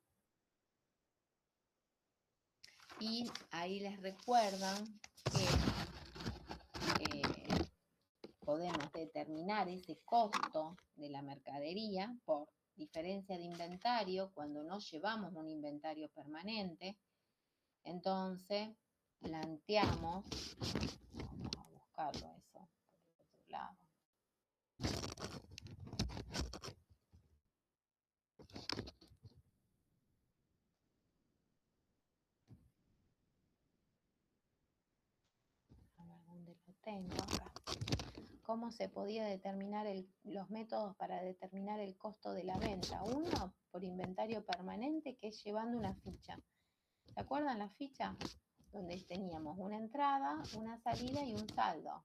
Y ahí les recuerdan que podemos determinar ese costo de la mercadería por diferencia de inventario cuando no llevamos un inventario permanente. Entonces, planteamos, vamos a buscarlo eso por el otro lado. A ver dónde lo tengo acá. ¿Cómo se podía determinar los métodos para determinar el costo de la venta? Uno, por inventario permanente, que es llevando una ficha. ¿Se acuerdan la ficha? Donde teníamos una entrada, una salida y un saldo.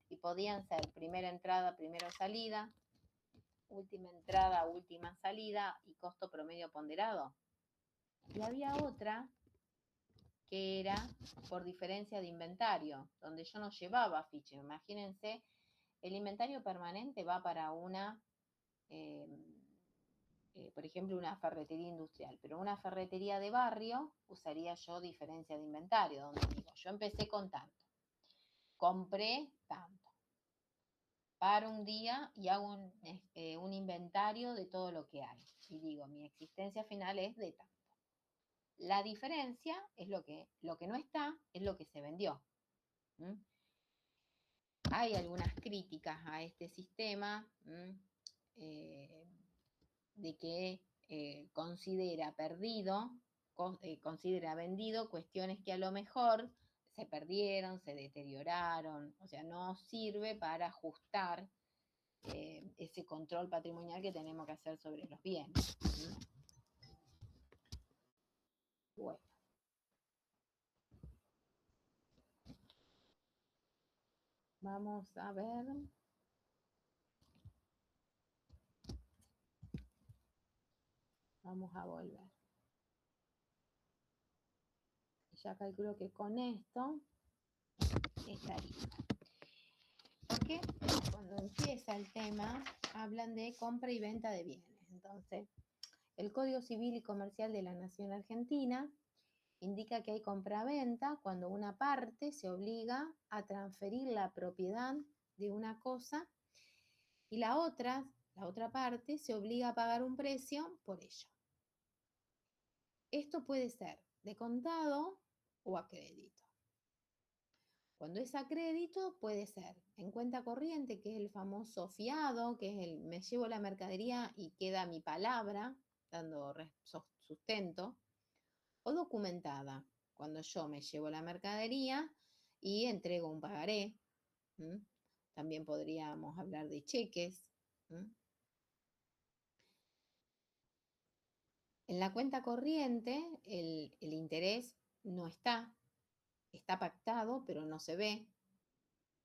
Y podían ser primera entrada, primera salida, última entrada, última salida y costo promedio ponderado. Y había otra que era por diferencia de inventario, donde yo no llevaba ficha. Imagínense, el inventario permanente va para una, por ejemplo, una ferretería industrial, pero una ferretería de barrio usaría yo diferencia de inventario, donde digo, yo empecé con tanto, compré tanto, paro un día y hago un inventario de todo lo que hay, y digo, mi existencia final es de tanto. La diferencia es lo que no está, es lo que se vendió. Hay algunas críticas a este sistema de que considera perdido, considera vendido cuestiones que a lo mejor se perdieron, se deterioraron, o sea, no sirve para ajustar ese control patrimonial que tenemos que hacer sobre los bienes. Bueno. Vamos a ver. Vamos a volver. Ya calculo que con esto estaría. Porque cuando empieza el tema, hablan de compra y venta de bienes. Entonces, el Código Civil y Comercial de la Nación Argentina indica que hay compra-venta cuando una parte se obliga a transferir la propiedad de una cosa y la otra parte se obliga a pagar un precio por ello. Esto puede ser de contado o a crédito. Cuando es a crédito puede ser en cuenta corriente, que es el famoso fiado, que es el me llevo la mercadería y queda mi palabra, dando sustento, o documentada, cuando yo me llevo la mercadería y entrego un pagaré. También podríamos hablar de cheques. En la cuenta corriente el interés no está pactado, pero no se ve,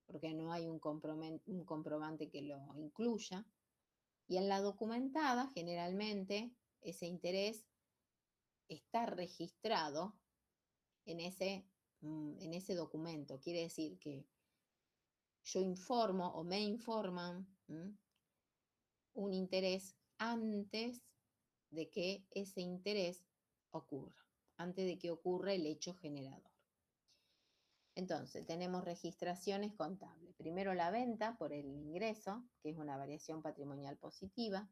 porque no hay un comprobante que lo incluya. Y en la documentada, generalmente, ese interés está registrado en ese documento. Quiere decir que yo informo o me informan un interés antes de que ese interés ocurra, antes de que ocurra el hecho generador. Entonces, tenemos registraciones contables. Primero la venta por el ingreso, que es una variación patrimonial positiva,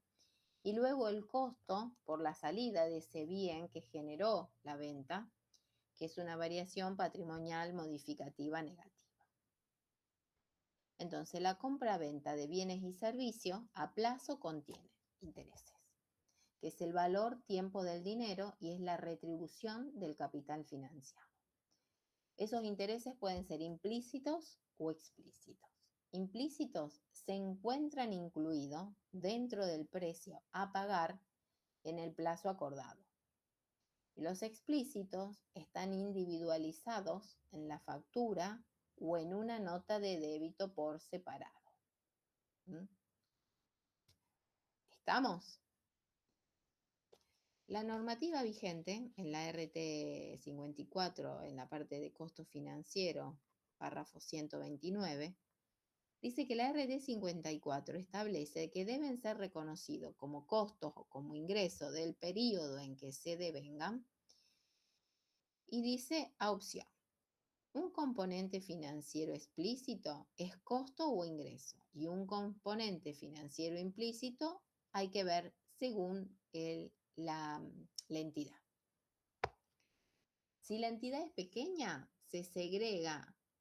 y luego el costo por la salida de ese bien que generó la venta, que es una variación patrimonial modificativa negativa. Entonces, la compra-venta de bienes y servicios a plazo contiene intereses, que es el valor tiempo del dinero y es la retribución del capital financiado. Esos intereses pueden ser implícitos o explícitos. Implícitos se encuentran incluidos dentro del precio a pagar en el plazo acordado. Y los explícitos están individualizados en la factura o en una nota de débito por separado. ¿Mm? ¿Estamos? La normativa vigente en la RT 54, en la parte de costo financiero, párrafo 129, dice que la RT 54 establece que deben ser reconocidos como costos o como ingreso del periodo en que se devengan y dice a opción. Un componente financiero explícito es costo o ingreso y un componente financiero implícito hay que ver según la entidad. Si la entidad es pequeña,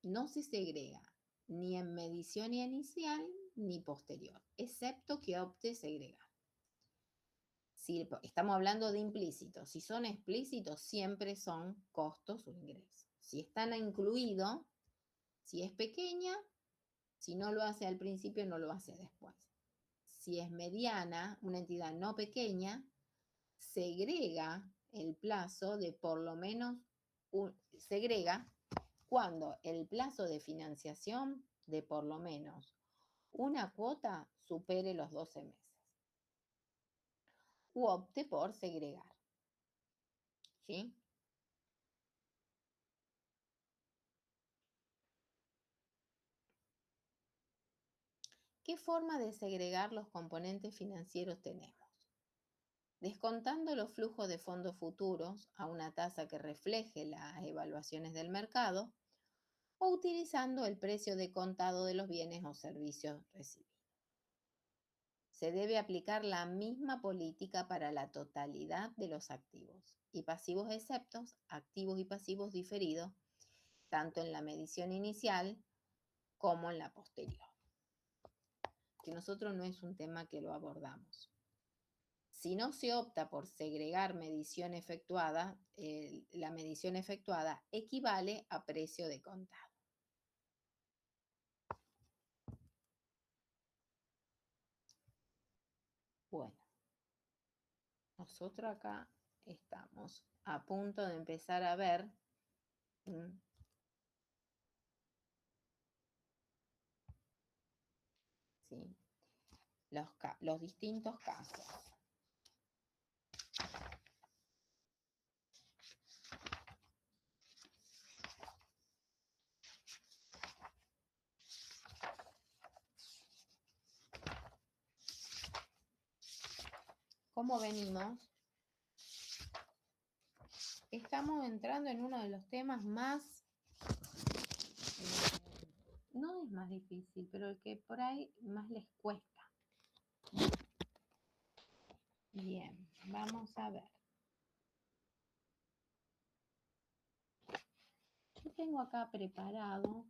no se segrega ni en medición inicial ni posterior, excepto que opte segregar. Si estamos hablando de implícitos, si son explícitos, siempre son costos o ingresos. Si están incluidos, si es pequeña, si no lo hace al principio, no lo hace después. Si es mediana, una entidad no pequeña, segrega el plazo de por lo menos, segrega cuando el plazo de financiación de por lo menos una cuota supere los 12 meses. U opte por segregar. ¿Sí? ¿Qué forma de segregar los componentes financieros tenemos? Descontando los flujos de fondos futuros a una tasa que refleje las evaluaciones del mercado o utilizando el precio de contado de los bienes o servicios recibidos. Se debe aplicar la misma política para la totalidad de los activos y pasivos exceptos, activos y pasivos diferidos, tanto en la medición inicial como en la posterior. Que nosotros no es un tema que lo abordamos. Si no se opta por segregar medición efectuada, la medición efectuada equivale a precio de contado. Bueno, nosotros acá estamos a punto de empezar a ver ¿sí? los distintos casos. ¿Cómo venimos? Estamos entrando en uno de los temas más, no es más difícil, pero el que por ahí más les cuesta. Bien, vamos a ver. Yo tengo acá preparado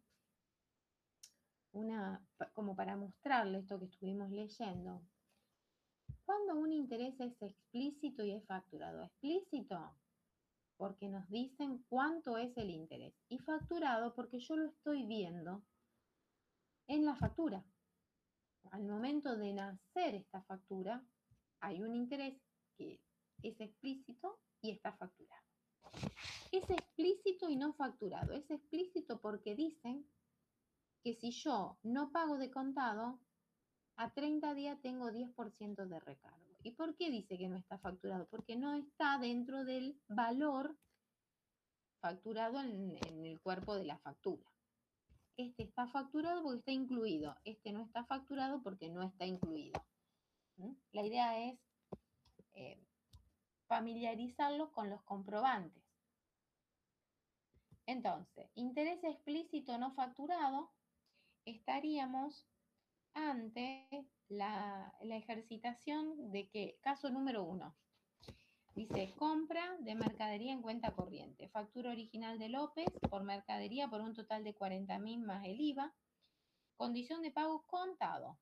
como para mostrarle esto que estuvimos leyendo. Cuando un interés es explícito y es facturado. Explícito porque nos dicen cuánto es el interés. Y facturado porque yo lo estoy viendo en la factura. Al momento de nacer esta factura, hay un interés que es explícito y está facturado. Es explícito y no facturado. Es explícito porque dicen que si yo no pago de contado, a 30 días tengo 10% de recargo. ¿Y por qué dice que no está facturado? Porque no está dentro del valor facturado en el cuerpo de la factura. Este está facturado porque está incluido. Este no está facturado porque no está incluido. La idea es familiarizarlos con los comprobantes. Entonces, interés explícito no facturado, estaríamos ante la ejercitación de que, caso número 1, Dice, compra de mercadería en cuenta corriente. Factura original de López por mercadería por un total de 40.000 más el IVA. Condición de pago contado.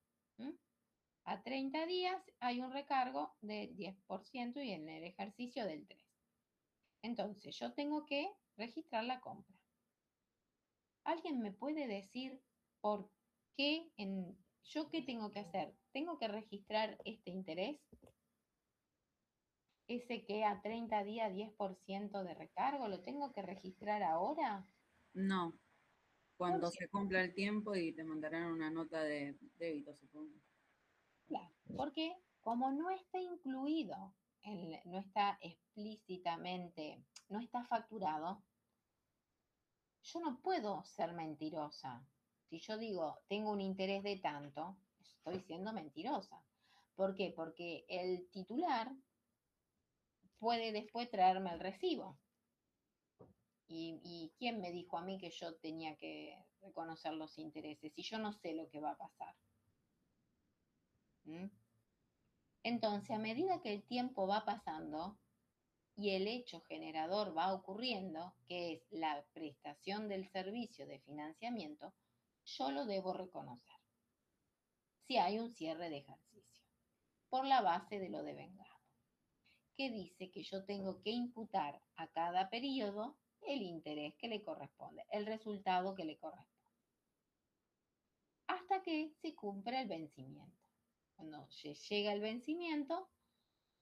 A 30 días hay un recargo del 10% y en el ejercicio del 3%. Entonces, yo tengo que registrar la compra. ¿Alguien me puede decir por qué yo qué tengo que hacer? ¿Tengo que registrar este interés? Ese que a 30 días 10% de recargo, ¿lo tengo que registrar ahora?
No, cuando se cumpla el tiempo y te mandarán una nota de débito, supongo.
Claro, porque como no está incluido, no está explícitamente, no está facturado, yo no puedo ser mentirosa. Si yo digo, tengo un interés de tanto, estoy siendo mentirosa. ¿Por qué? Porque el titular puede después traerme el recibo. ¿Y quién me dijo a mí que yo tenía que reconocer los intereses? Si yo no sé lo que va a pasar. Entonces, a medida que el tiempo va pasando y el hecho generador va ocurriendo, que es la prestación del servicio de financiamiento, yo lo debo reconocer. Si hay un cierre de ejercicio, por la base de lo devengado, que dice que yo tengo que imputar a cada periodo el interés que le corresponde, el resultado que le corresponde, hasta que se cumpla el vencimiento. Cuando llega el vencimiento,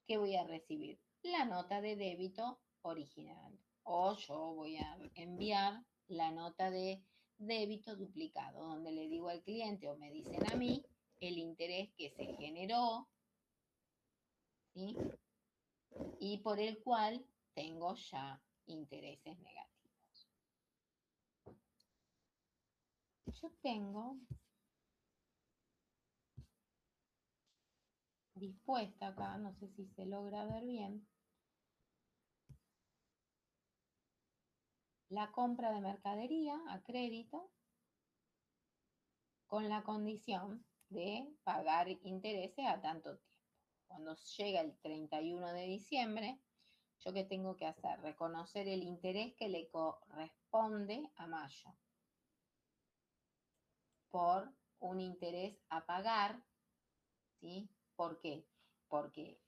¿qué voy a recibir? La nota de débito original. O yo voy a enviar la nota de débito duplicado, donde le digo al cliente o me dicen a mí el interés que se generó, ¿sí? Y por el cual tengo ya intereses negativos. Yo tengo dispuesta acá, no sé si se logra ver bien, la compra de mercadería a crédito con la condición de pagar intereses a tanto tiempo. Cuando llega el 31 de diciembre, ¿yo qué tengo que hacer? Reconocer el interés que le corresponde a mayo por un interés a pagar, ¿sí? ¿Por qué? Porque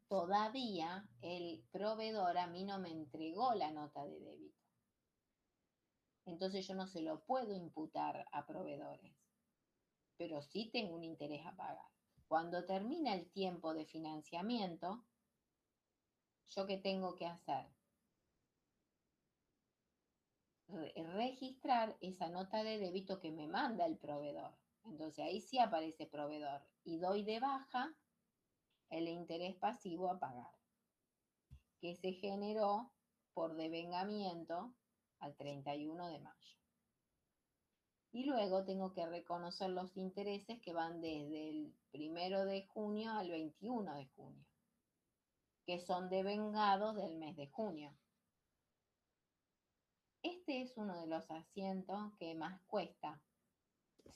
todavía el proveedor a mí no me entregó la nota de débito. Entonces yo no se lo puedo imputar a proveedores, pero sí tengo un interés a pagar. Cuando termina el tiempo de financiamiento, ¿yo qué tengo que hacer? Registrar esa nota de débito que me manda el proveedor. Entonces ahí sí aparece proveedor y doy de baja el interés pasivo a pagar, que se generó por devengamiento al 31 de mayo. Y luego tengo que reconocer los intereses que van desde el 1 de junio al 21 de junio, que son devengados del mes de junio. Este es uno de los asientos que más cuesta,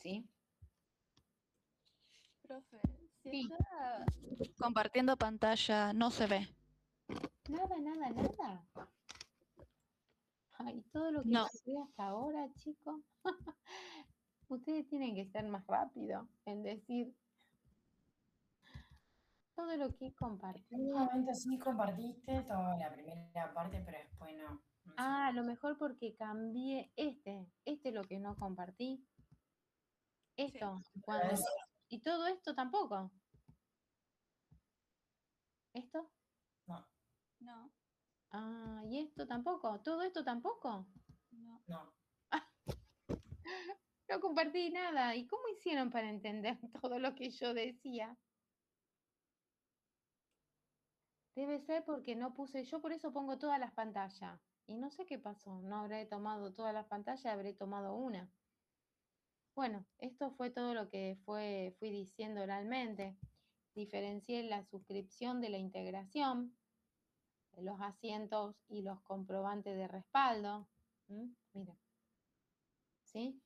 ¿sí?
Profe, si
Sí.
está compartiendo pantalla, no se ve.
Nada. Ay, todo lo que
No.
pasé hasta ahora, chicos. Ustedes tienen que ser más rápidos en decir todo lo que compartí.
En un momento sí compartiste toda la primera parte, pero después no.
Ah, a lo mejor porque cambié este es lo que no compartí. Esto, cuando... ¿Y todo esto tampoco? ¿Esto?
No.
No.
Ah, ¿y esto tampoco? ¿Todo esto tampoco?
No.
No.
No compartí nada. ¿Y cómo hicieron para entender todo lo que yo decía? Debe ser porque no puse, yo por eso pongo todas las pantallas. Y no sé qué pasó, no habré tomado todas las pantallas, habré tomado una. Bueno, esto fue todo lo que fui diciendo oralmente. Diferencié la suscripción de la integración, los asientos y los comprobantes de respaldo. Mira. ¿Sí?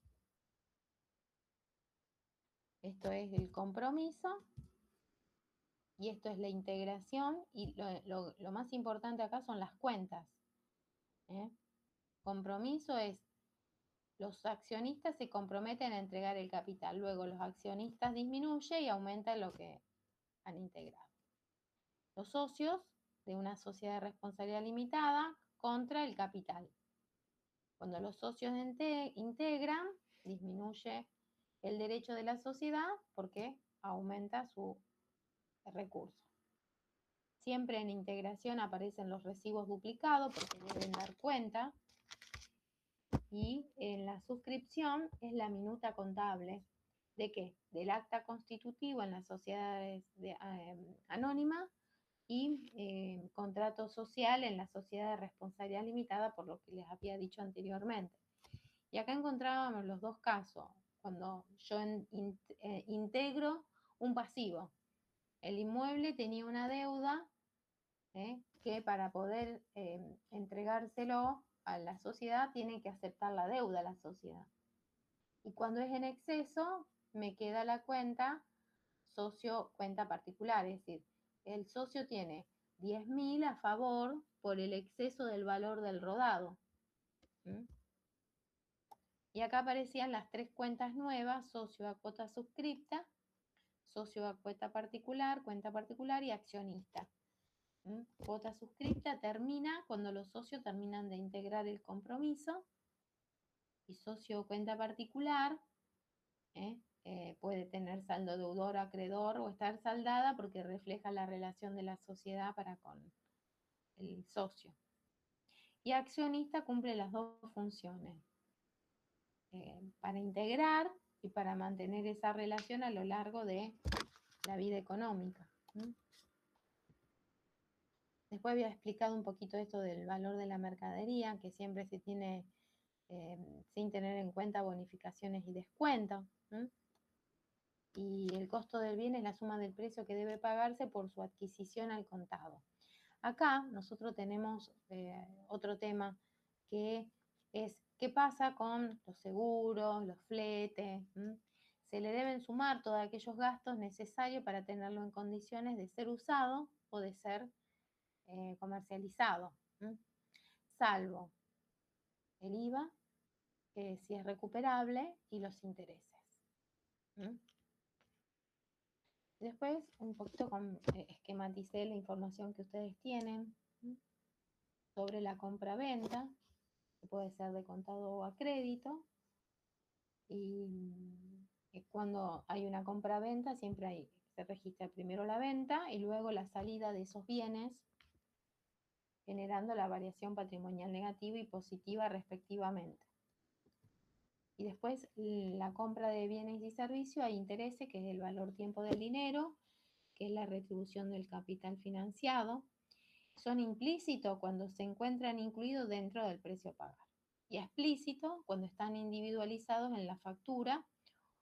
Esto es el compromiso y esto es la integración, y lo más importante acá son las cuentas. Compromiso es, los accionistas se comprometen a entregar el capital, luego los accionistas disminuyen y aumentan lo que han integrado. Los socios de una sociedad de responsabilidad limitada contra el capital. Cuando los socios integran, disminuye el derecho de la sociedad porque aumenta su recurso. Siempre en integración aparecen los recibos duplicados porque deben dar cuenta. Y en la suscripción es la minuta contable. ¿De qué? Del acta constitutivo en las sociedades anónimas y contrato social en la sociedad de responsabilidad limitada, por lo que les había dicho anteriormente. Y acá encontrábamos los dos casos, cuando yo integro un pasivo. El inmueble tenía una deuda que para poder entregárselo a la sociedad tiene que aceptar la deuda a la sociedad. Y cuando es en exceso, me queda la cuenta socio cuenta particular, es decir, el socio tiene 10.000 a favor por el exceso del valor del rodado. Y acá aparecían las tres cuentas nuevas: socio a cuota suscripta, socio a cuenta particular y accionista. Cuota suscripta termina cuando los socios terminan de integrar el compromiso, y socio cuenta particular puede tener saldo deudor, acreedor o estar saldada porque refleja la relación de la sociedad para con el socio. Y accionista cumple las dos funciones, para integrar y para mantener esa relación a lo largo de la vida económica. Después había explicado un poquito esto del valor de la mercadería, que siempre se tiene sin tener en cuenta bonificaciones y descuentos. Y el costo del bien es la suma del precio que debe pagarse por su adquisición al contado. Acá nosotros tenemos otro tema, que es qué pasa con los seguros, los fletes. Se le deben sumar todos aquellos gastos necesarios para tenerlo en condiciones de ser usado o de ser comercializado, salvo el IVA, que si es recuperable, y los intereses. Después, un poquito esquematicé la información que ustedes tienen sobre la compra-venta, que puede ser de contado o a crédito. Y cuando hay una compra-venta, siempre se registra primero la venta y luego la salida de esos bienes, generando la variación patrimonial negativa y positiva respectivamente. Y después la compra de bienes y servicios, hay intereses, que es el valor tiempo del dinero, que es la retribución del capital financiado. Son implícitos cuando se encuentran incluidos dentro del precio a pagar. Y explícitos cuando están individualizados en la factura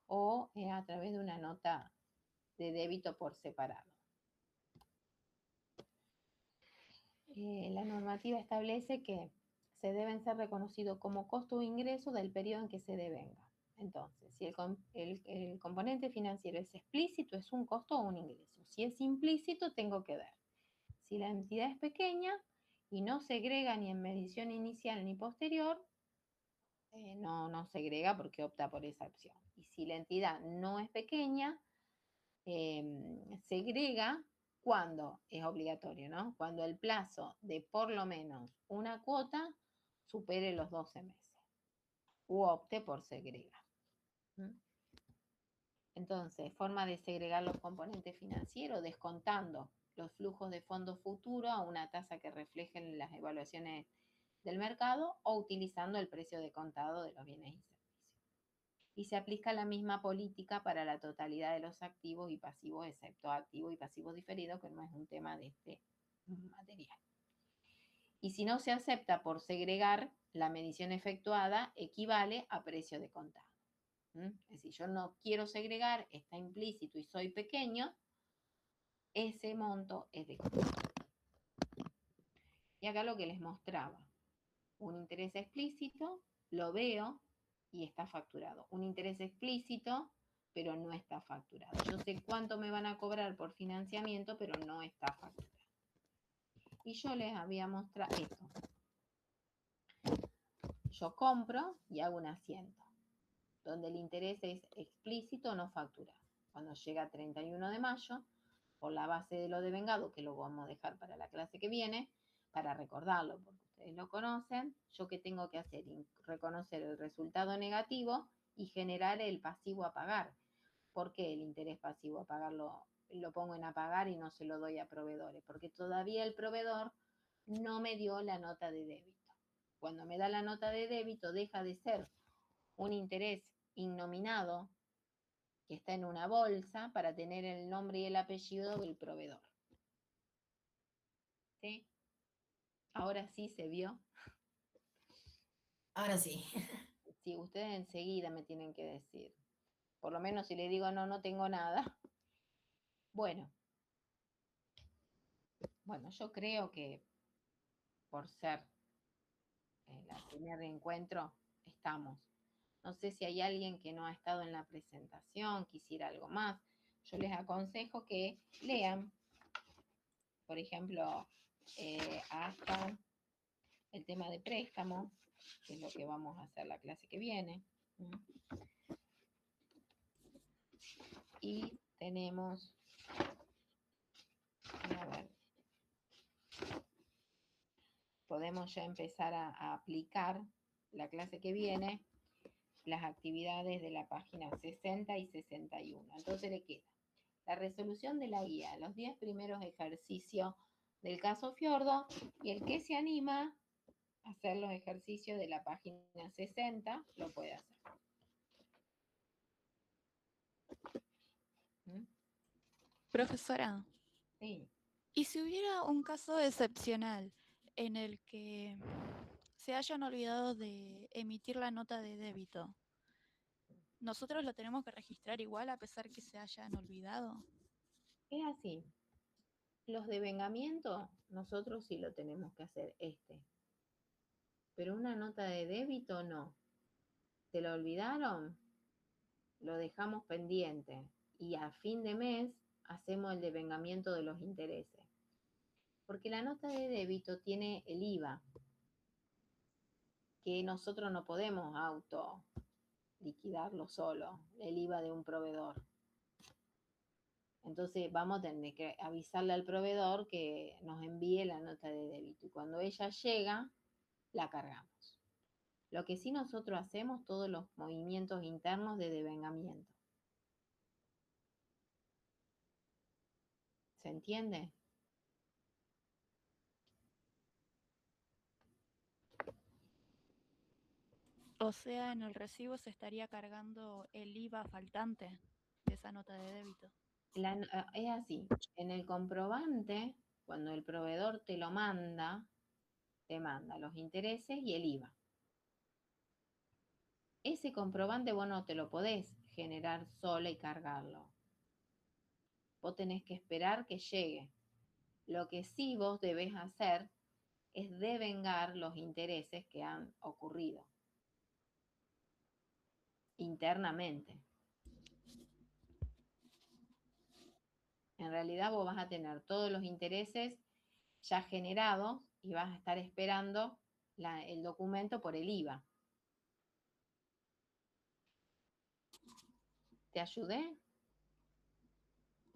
o a través de una nota de débito por separado. La normativa establece que se deben ser reconocidos como costo o ingreso del periodo en que se devenga. Entonces, si el componente financiero es explícito, es un costo o un ingreso. Si es implícito, tengo que ver si la entidad es pequeña y no segrega ni en medición inicial ni posterior, no segrega porque opta por esa opción. Y si la entidad no es pequeña, segrega cuando es obligatorio, ¿no? Cuando el plazo de por lo menos una cuota supere los 12 meses, u opte por segregar. Entonces, forma de segregar los componentes financieros, descontando los flujos de fondos futuros a una tasa que reflejen las evaluaciones del mercado, o utilizando el precio de contado de los bienes y servicios. Y se aplica la misma política para la totalidad de los activos y pasivos, excepto activos y pasivos diferidos, que no es un tema de este material. Y si no se acepta por segregar, la medición efectuada equivale a precio de contado. Es decir, yo no quiero segregar, está implícito y soy pequeño, ese monto es de contado. Y acá lo que les mostraba, un interés explícito, lo veo y está facturado. Un interés explícito, pero no está facturado. Yo sé cuánto me van a cobrar por financiamiento, pero no está facturado. Y yo les había mostrado esto. Yo compro y hago un asiento, donde el interés es explícito o no facturado. Cuando llega 31 de mayo, por la base de lo devengado, que lo vamos a dejar para la clase que viene, para recordarlo, porque ustedes lo conocen, ¿yo qué tengo que hacer? Reconocer el resultado negativo y generar el pasivo a pagar. ¿Por qué el interés pasivo a pagar lo pongo en a pagar y no se lo doy a proveedores? Porque todavía el proveedor no me dio la nota de débito. Cuando me da la nota de débito, deja de ser un interés innominado que está en una bolsa para tener el nombre y el apellido del proveedor. ¿Sí? Ahora sí se vio.
Ahora sí.
Sí, ustedes enseguida me tienen que decir. Por lo menos si le digo no tengo nada. Bueno, yo creo que por ser el primer encuentro estamos. No sé si hay alguien que no ha estado en la presentación, quisiera algo más. Yo les aconsejo que lean, por ejemplo, hasta el tema de préstamo, que es lo que vamos a hacer la clase que viene. Y tenemos, a ver, podemos ya empezar a aplicar la clase que viene las actividades de la página 60 y 61. Entonces le queda la resolución de la guía, los 10 primeros ejercicios del caso Fiordo, y el que se anima a hacer los ejercicios de la página 60 lo puede hacer.
Profesora,
Sí.
¿y si hubiera un caso excepcional en el que se hayan olvidado de emitir la nota de débito? ¿Nosotros lo tenemos que registrar igual a pesar que se hayan olvidado?
Es así. Los devengamientos, nosotros sí lo tenemos que hacer pero una nota de débito no. ¿Se lo olvidaron? Lo dejamos pendiente y a fin de mes hacemos el devengamiento de los intereses. Porque la nota de débito tiene el IVA, que nosotros no podemos auto liquidarlo solo, el IVA de un proveedor. Entonces vamos a tener que avisarle al proveedor que nos envíe la nota de débito y cuando ella llega, la cargamos. Lo que sí nosotros hacemos todos los movimientos internos de devengamiento. ¿Se entiende?
O sea, en el recibo se estaría cargando el IVA faltante de esa nota de débito.
Es así. En el comprobante, cuando el proveedor te lo manda, te manda los intereses y el IVA. Ese comprobante vos no te lo podés generar sola y cargarlo. Vos tenés que esperar que llegue. Lo que sí vos debés hacer es devengar los intereses que han ocurrido internamente. En realidad vos vas a tener todos los intereses ya generados y vas a estar esperando el documento por el IVA. ¿Te ayudé?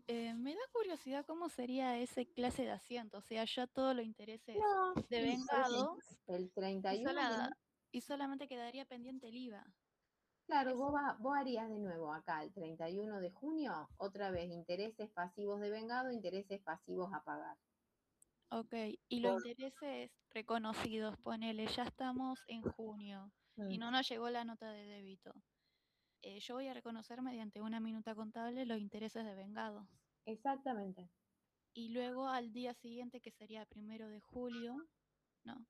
Me da curiosidad cómo sería ese clase de asiento, o sea, ya todos los intereses devengados
el 31
y solamente quedaría pendiente el IVA.
Claro, vos harías de nuevo acá el 31 de junio, otra vez intereses pasivos devengados, intereses pasivos a pagar.
Ok, y los intereses reconocidos, ponele, ya estamos en junio y no nos llegó la nota de débito. Yo voy a reconocer mediante una minuta contable los intereses devengados.
Exactamente.
Y luego al día siguiente, que sería 1 de julio, no,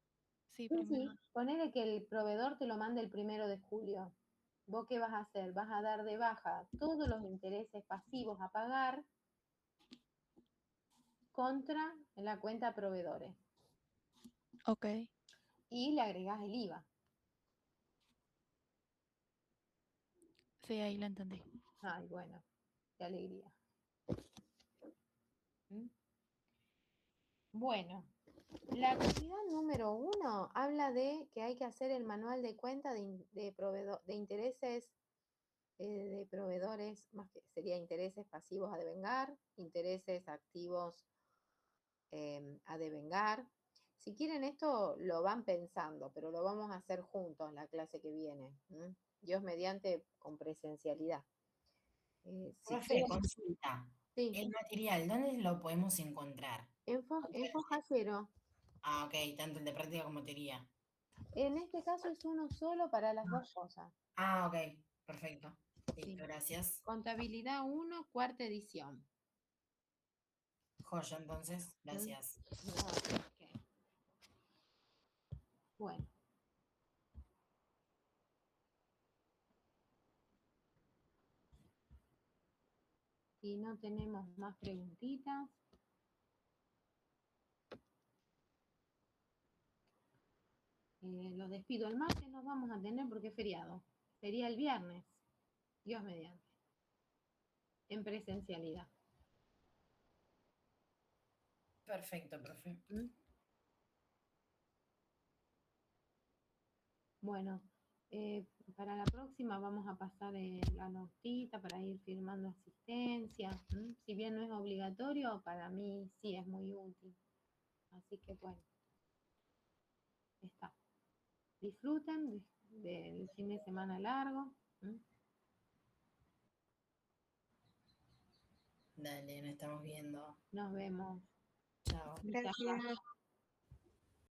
sí,
Sí, ponele que el proveedor te lo mande el 1 de julio. ¿Vos qué vas a hacer? Vas a dar de baja todos los intereses pasivos a pagar contra la cuenta proveedores.
Ok.
Y le agregás el IVA.
Sí, ahí lo entendí.
Ay, bueno, qué alegría. ¿Mm? Bueno, la actividad número 1 habla de que hay que hacer el manual de cuenta de intereses de proveedores, más que sería intereses pasivos a devengar, intereses activos a devengar. Si quieren esto lo van pensando, pero lo vamos a hacer juntos en la clase que viene. Dios mediante con presencialidad. Si
Profe,
quieren,
consulta.
sí,
El material, ¿dónde lo podemos encontrar?
en foja cero.
Ah, ok, tanto el de práctica como teoría.
En este caso es uno solo para las dos cosas.
Ah, ok, perfecto.
Sí.
Listo, gracias.
Contabilidad 1, cuarta edición.
Joya, entonces, gracias.
No, ok. Bueno. Si no tenemos más preguntitas. Los despido. El martes nos vamos a tener porque es feriado. Sería el viernes. Dios mediante. En presencialidad.
Perfecto, profe.
Bueno, para la próxima vamos a pasar la notita para ir firmando asistencia. Si bien no es obligatorio, para mí sí es muy útil. Así que bueno, está. Disfruten del fin de semana largo.
Dale, nos estamos viendo.
Nos vemos.
Chao.
Gracias.